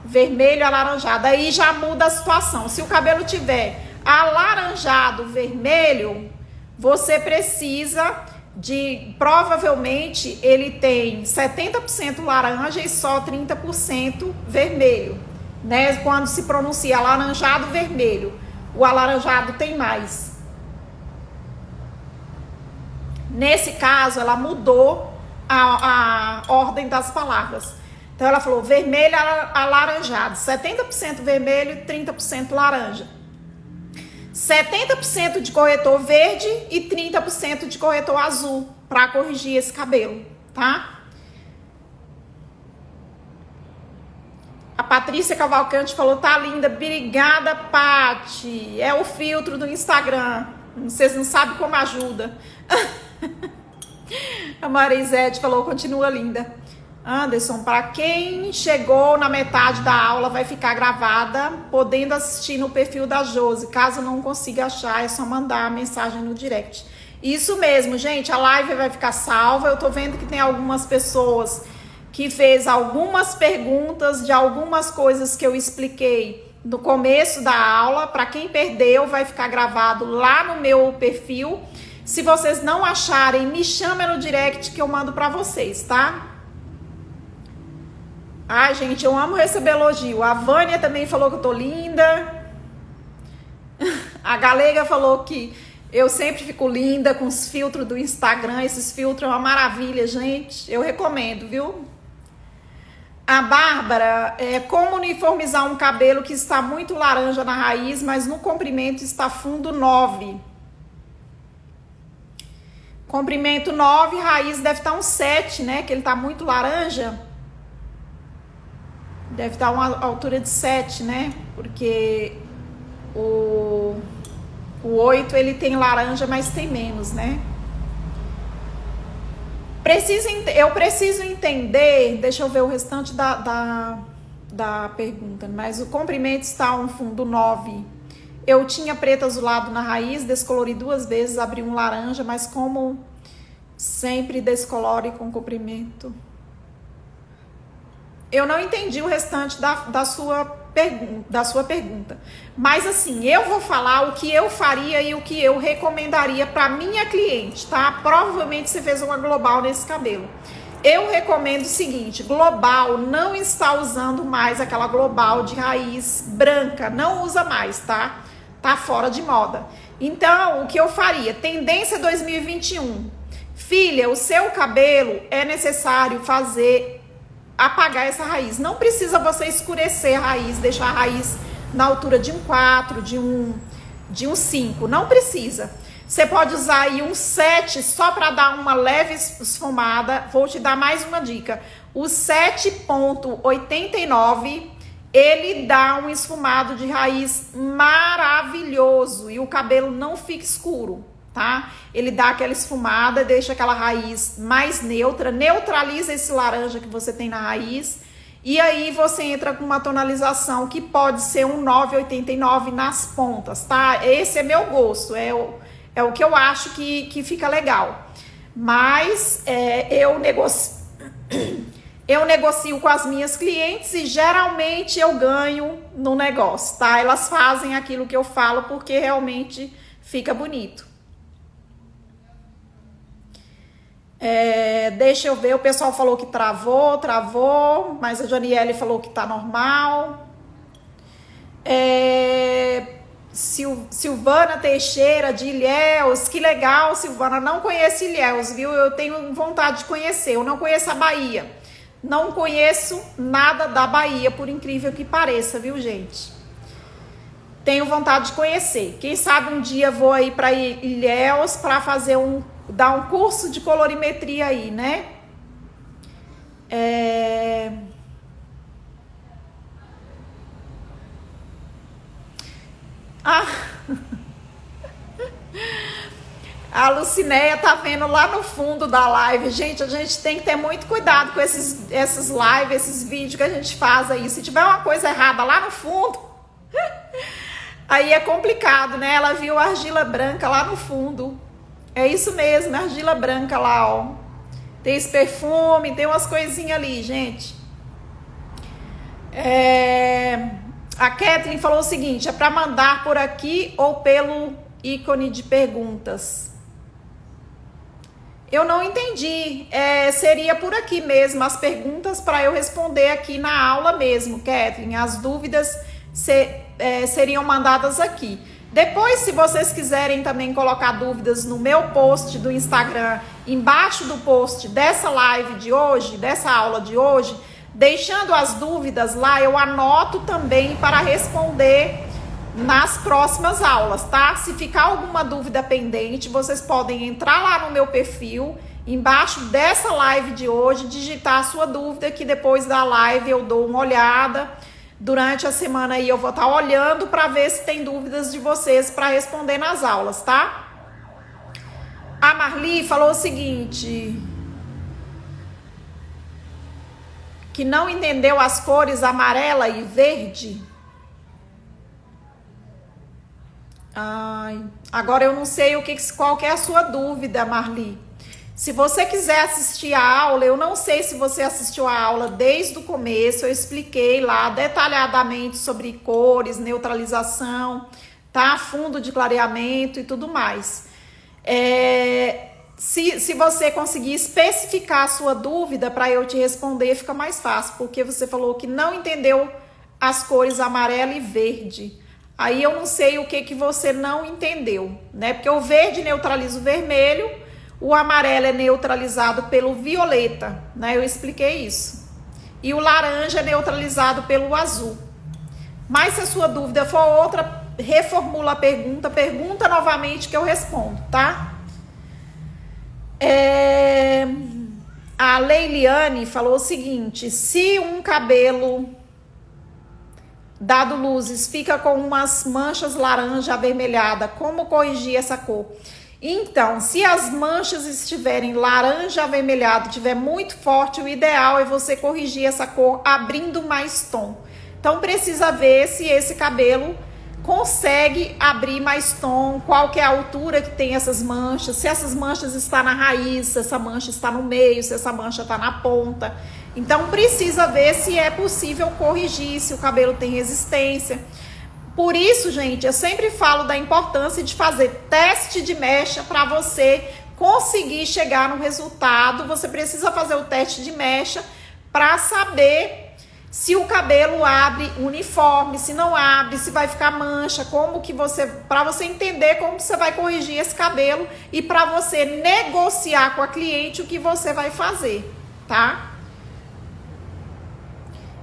S1: Vermelho, alaranjado. Aí já muda a situação. Se o cabelo tiver alaranjado, vermelho, você precisa de, provavelmente, ele tem 70% laranja e só 30% vermelho, né? Quando se pronuncia alaranjado, vermelho. O alaranjado tem mais. Nesse caso, ela mudou a ordem das palavras. Então, ela falou vermelho, alaranjado. 70% vermelho e 30% laranja. 70% de corretor verde e 30% de corretor azul para corrigir esse cabelo, tá? A Patrícia Cavalcante falou, tá linda. Obrigada, Pati. É o filtro do Instagram. Vocês não sabem como ajuda. A Marisete falou, continua linda. Anderson, para quem chegou na metade da aula, vai ficar gravada, podendo assistir no perfil da Josi. Caso não consiga achar, é só mandar a mensagem no direct. Isso mesmo, gente, a live vai ficar salva. Eu tô vendo que tem algumas pessoas que fez algumas perguntas de algumas coisas que eu expliquei no começo da aula. Para quem perdeu, vai ficar gravado lá no meu perfil. Se vocês não acharem, me chama no direct que eu mando para vocês, tá? Ai, gente, eu amo receber elogio. A Vânia também falou que eu tô linda. A Galega falou que eu sempre fico linda com os filtros do Instagram. Esses filtros é uma maravilha, gente. Eu recomendo, viu? A Bárbara, como uniformizar um cabelo que está muito laranja na raiz, mas no comprimento está fundo 9. Comprimento 9, raiz deve estar um 7, né? Que ele tá muito laranja. Deve estar uma altura de 7, né? Porque o 8 ele tem laranja, mas tem menos, né? Eu preciso entender, deixa eu ver o restante da pergunta, mas o comprimento está um fundo 9. Eu tinha preto azulado na raiz, descolori 2 vezes, abri um laranja, mas como sempre descolore com comprimento. Eu não entendi o restante da sua pergunta. Mas assim, eu vou falar o que eu faria e o que eu recomendaria para minha cliente, tá? Provavelmente você fez uma global nesse cabelo. Eu recomendo o seguinte, global não está usando mais aquela global de raiz branca. Não usa mais, tá? Tá fora de moda. Então, o que eu faria? Tendência 2021. Filha, o seu cabelo é necessário apagar essa raiz. Não precisa você escurecer a raiz, deixar a raiz na altura de um 4, de um 5. Não precisa. Você pode usar aí um 7 só para dar uma leve esfumada. Vou te dar mais uma dica. O 7,89, ele dá um esfumado de raiz maravilhoso e o cabelo não fica escuro, tá? Ele dá aquela esfumada, deixa aquela raiz mais neutra, neutraliza esse laranja que você tem na raiz, e aí você entra com uma tonalização que pode ser um 9,89 nas pontas, tá? Esse é meu gosto, é o que eu acho que fica legal. Mas eu negocio com as minhas clientes e geralmente eu ganho no negócio, tá? Elas fazem aquilo que eu falo porque realmente fica bonito. Deixa eu ver, o pessoal falou que travou, mas a Janiele falou que tá normal. Silvana Teixeira de Ilhéus, que legal, Silvana, não conheço Ilhéus, viu? Eu tenho vontade de conhecer, eu não conheço a Bahia, não conheço nada da Bahia, por incrível que pareça, viu, gente? Tenho vontade de conhecer, quem sabe um dia vou aí para Ilhéus para dar um curso de colorimetria aí, né? A Lucinéia tá vendo lá no fundo da live. Gente, a gente tem que ter muito cuidado com essas lives, esses vídeos que a gente faz aí. Se tiver uma coisa errada lá no fundo, aí é complicado, né? Ela viu a argila branca lá no fundo. É isso mesmo, a argila branca lá, ó. Tem esse perfume, tem umas coisinhas ali, gente. A Kathleen falou o seguinte, é para mandar por aqui ou pelo ícone de perguntas? Eu não entendi. Seria por aqui mesmo, as perguntas para eu responder aqui na aula mesmo, Kathleen. As dúvidas seriam mandadas aqui. Depois, se vocês quiserem também colocar dúvidas no meu post do Instagram, embaixo do post dessa live de hoje, dessa aula de hoje, deixando as dúvidas lá, eu anoto também para responder nas próximas aulas, tá? Se ficar alguma dúvida pendente, vocês podem entrar lá no meu perfil, embaixo dessa live de hoje, digitar a sua dúvida, que depois da live eu dou uma olhada. Durante a semana aí eu vou estar olhando para ver se tem dúvidas de vocês para responder nas aulas, tá? A Marli falou o seguinte, que não entendeu as cores amarela e verde. Ai, agora eu não sei qual que é a sua dúvida, Marli. Se você quiser assistir a aula, eu não sei se você assistiu a aula desde o começo, eu expliquei lá detalhadamente sobre cores, neutralização, tá? Fundo de clareamento e tudo mais. Se você conseguir especificar a sua dúvida para eu te responder, fica mais fácil, porque você falou que não entendeu as cores amarela e verde. Aí eu não sei o que você não entendeu, né? Porque o verde neutraliza o vermelho, o amarelo é neutralizado pelo violeta, né? Eu expliquei isso. E o laranja é neutralizado pelo azul. Mas se a sua dúvida for outra, reformula a pergunta novamente que eu respondo, tá? A Leiliane falou o seguinte, se um cabelo dado luzes fica com umas manchas laranja avermelhada, como corrigir essa cor? Então, se as manchas estiverem laranja avermelhado, tiver muito forte, o ideal é você corrigir essa cor abrindo mais tom. Então precisa ver se esse cabelo consegue abrir mais tom, qual que é a altura que tem essas manchas, se essas manchas estão na raiz, se essa mancha está no meio, se essa mancha está na ponta. Então precisa ver se é possível corrigir, se o cabelo tem resistência. Por isso, gente, eu sempre falo da importância de fazer teste de mecha para você conseguir chegar no resultado. Você precisa fazer o teste de mecha para saber se o cabelo abre uniforme, se não abre, se vai ficar mancha, para você entender como você vai corrigir esse cabelo e para você negociar com a cliente o que você vai fazer, tá?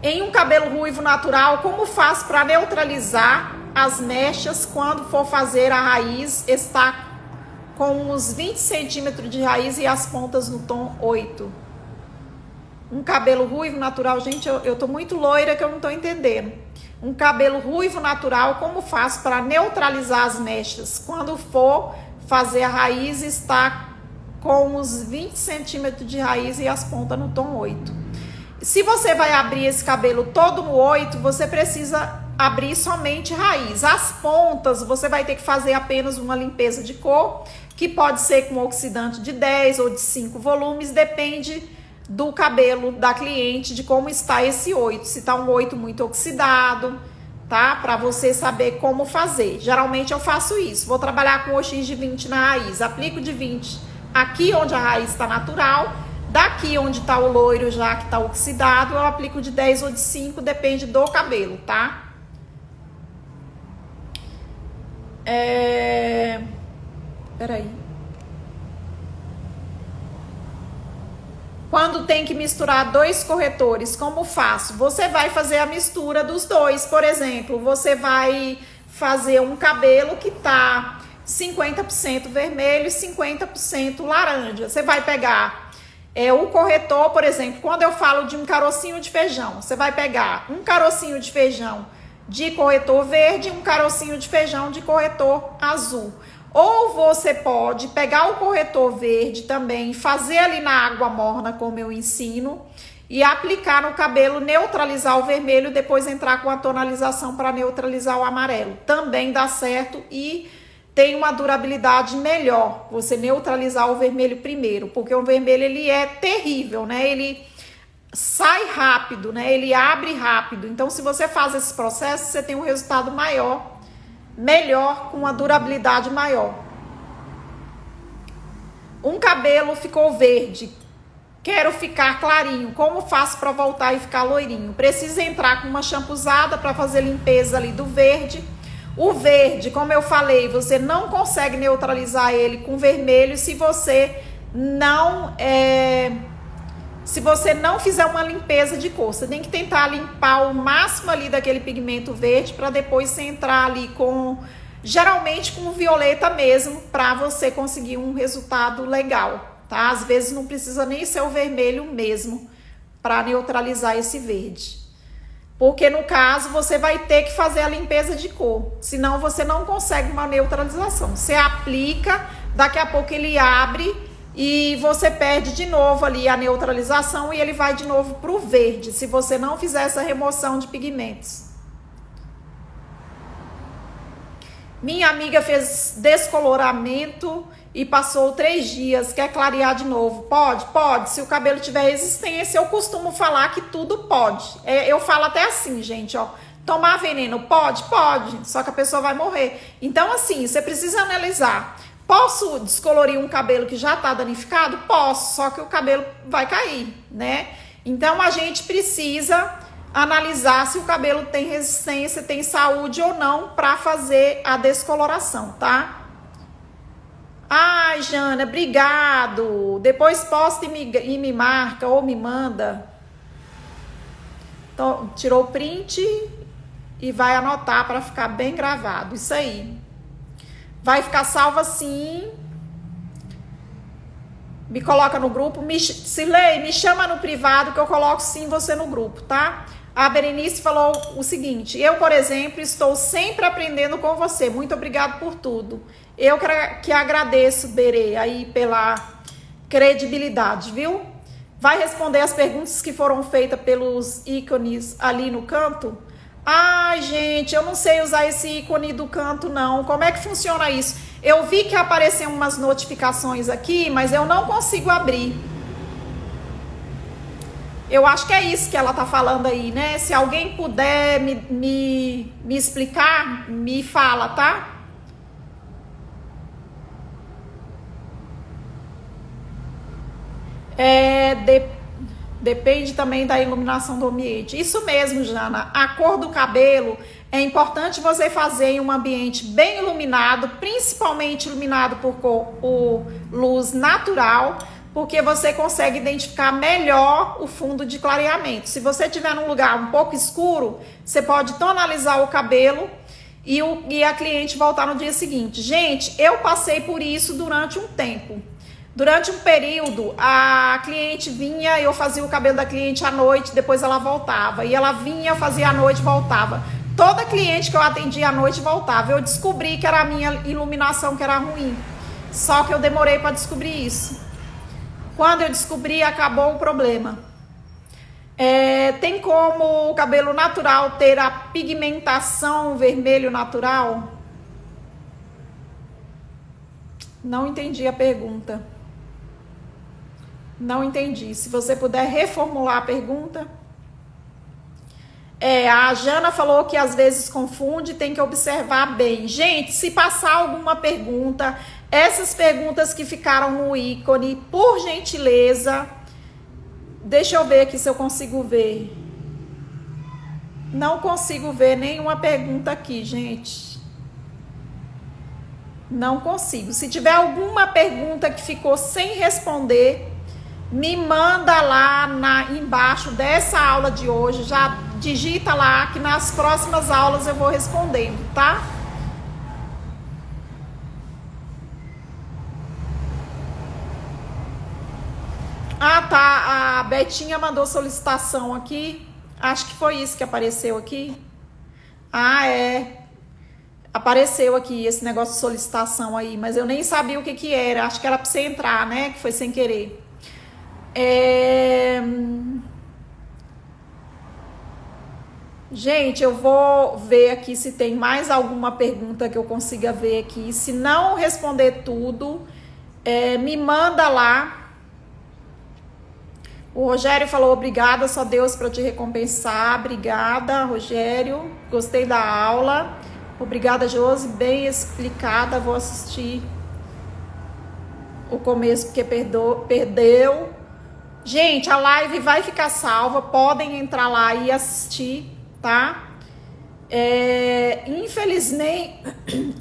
S1: Em um cabelo ruivo natural, como faz para neutralizar as mechas quando for fazer a raiz? Está com uns 20 centímetros de raiz e as pontas no tom 8. Um cabelo ruivo natural, gente, eu tô muito loira que eu não tô entendendo. Um cabelo ruivo natural, como faz para neutralizar as mechas? Quando for fazer a raiz, está com uns 20 centímetros de raiz e as pontas no tom 8. Se você vai abrir esse cabelo todo no 8, você precisa abrir somente raiz. As pontas, você vai ter que fazer apenas uma limpeza de cor, que pode ser com oxidante de 10 ou de 5 volumes, depende do cabelo da cliente, de como está esse 8. Se está um 8 muito oxidado, tá? Para você saber como fazer. Geralmente eu faço isso. Vou trabalhar com OX de 20 na raiz. Aplico de 20 aqui onde a raiz está natural. Daqui onde tá o loiro, já que tá oxidado, eu aplico de 10 ou de 5, depende do cabelo, tá? Peraí. Quando tem que misturar 2 corretores, como faço? Você vai fazer a mistura dos 2, por exemplo, você vai fazer um cabelo que tá 50% vermelho e 50% laranja. Você vai pegar o corretor, por exemplo, quando eu falo de um carocinho de feijão, você vai pegar um carocinho de feijão de corretor verde e um carocinho de feijão de corretor azul. Ou você pode pegar o corretor verde também, fazer ali na água morna, como eu ensino, e aplicar no cabelo, neutralizar o vermelho, depois entrar com a tonalização para neutralizar o amarelo. Também dá certo e tem uma durabilidade melhor você neutralizar o vermelho primeiro, porque o vermelho ele é terrível, né? Ele sai rápido, né? Ele abre rápido. Então, se você faz esse processo, você tem um resultado maior, melhor, com uma durabilidade maior. Um cabelo ficou verde, quero ficar clarinho. Como faço para voltar e ficar loirinho? Precisa entrar com uma shampoozada para fazer limpeza ali do verde. O verde, como eu falei, você não consegue neutralizar ele com vermelho se você não fizer uma limpeza de cor. Você tem que tentar limpar o máximo ali daquele pigmento verde para depois você entrar ali com, geralmente com violeta mesmo, para você conseguir um resultado legal, tá? Às vezes não precisa nem ser o vermelho mesmo para neutralizar esse verde. Porque no caso você vai ter que fazer a limpeza de cor, senão você não consegue uma neutralização. Você aplica, daqui a pouco ele abre e você perde de novo ali a neutralização e ele vai de novo para o verde, se você não fizer essa remoção de pigmentos. Minha amiga fez descoloramento e passou 3 dias, quer clarear de novo. Pode? Pode. Se o cabelo tiver resistência, eu costumo falar que tudo pode. Eu falo até assim, gente, ó. Tomar veneno pode? Pode. Só que a pessoa vai morrer. Então, assim, você precisa analisar. Posso descolorir um cabelo que já tá danificado? Posso, só que o cabelo vai cair, né? Então, a gente precisa analisar se o cabelo tem resistência, tem saúde ou não para fazer a descoloração, tá? Ai, Jana, obrigado. Depois posta e me marca ou me manda. Então, tirou o print e vai anotar para ficar bem gravado. Isso aí. Vai ficar salvo assim. Me coloca no grupo. Silei, me chama no privado que eu coloco sim você no grupo, tá? A Berenice falou o seguinte: eu, por exemplo, estou sempre aprendendo com você. Muito obrigado por tudo. Eu que agradeço, Berê, aí pela credibilidade, viu? Vai responder as perguntas que foram feitas pelos ícones ali no canto? Ai, gente, eu não sei usar esse ícone do canto, não. Como é que funciona isso? Eu vi que apareceram umas notificações aqui, mas eu não consigo abrir. Eu acho que é isso que ela tá falando aí, né? Se alguém puder me explicar, me fala, tá? Depende também da iluminação do ambiente. Isso mesmo, Jana. A cor do cabelo é importante você fazer em um ambiente bem iluminado, principalmente iluminado por luz natural, porque você consegue identificar melhor o fundo de clareamento. Se você estiver num lugar um pouco escuro, você pode tonalizar o cabelo e a cliente voltar no dia seguinte. Gente, eu passei por isso durante um tempo. Durante um período, a cliente vinha, eu fazia o cabelo da cliente à noite, depois ela voltava. E ela vinha, fazia à noite, voltava. Toda cliente que eu atendia à noite voltava. Eu descobri que era a minha iluminação que era ruim. Só que eu demorei para descobrir isso. Quando eu descobri, acabou o problema. Tem como o cabelo natural ter a pigmentação vermelho natural? Não entendi a pergunta. Não entendi. Se você puder reformular a pergunta. A Jana falou que às vezes confunde, tem que observar bem. Gente, se passar alguma pergunta, essas perguntas que ficaram no ícone, por gentileza, deixa eu ver aqui se eu consigo ver. Não consigo ver nenhuma pergunta aqui, gente. Não consigo. Se tiver alguma pergunta que ficou sem responder, me manda lá embaixo dessa aula de hoje, já digita lá que nas próximas aulas eu vou respondendo, tá? Ah, tá, a Betinha mandou solicitação aqui, acho que foi isso que apareceu aqui. Ah, é. Apareceu aqui esse negócio de solicitação aí, mas eu nem sabia o que que era. Acho que era pra você entrar, né? Que foi sem querer. É... Gente, eu vou ver aqui se tem mais alguma pergunta que eu consiga ver aqui. Se não responder tudo, me manda lá. O Rogério falou, obrigada, só Deus para te recompensar. Obrigada, Rogério. Gostei da aula. Obrigada, Josi. Bem explicada. Vou assistir o começo porque perdeu. Gente, a live vai ficar salva. Podem entrar lá e assistir, tá?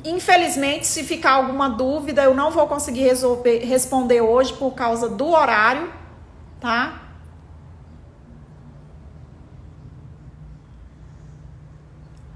S1: Infelizmente, se ficar alguma dúvida, eu não vou conseguir responder hoje por causa do horário, tá?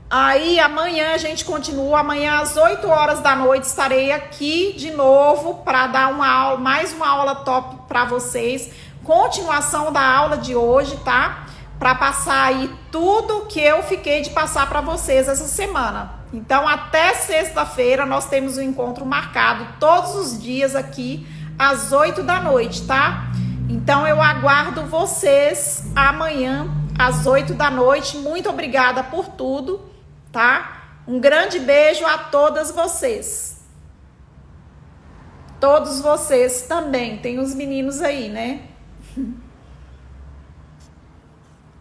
S1: Aí amanhã a gente continua. Amanhã às 8 horas da noite estarei aqui de novo para dar uma aula, mais uma aula top para vocês. Continuação da aula de hoje, tá? Para passar aí tudo que eu fiquei de passar para vocês essa semana. Então até sexta-feira nós temos um encontro marcado todos os dias aqui às 8 da noite, tá? Então eu aguardo vocês amanhã às 8 da noite. Muito obrigada por tudo, tá? Um grande beijo a todas vocês. Todos vocês também. Tem os meninos aí, né?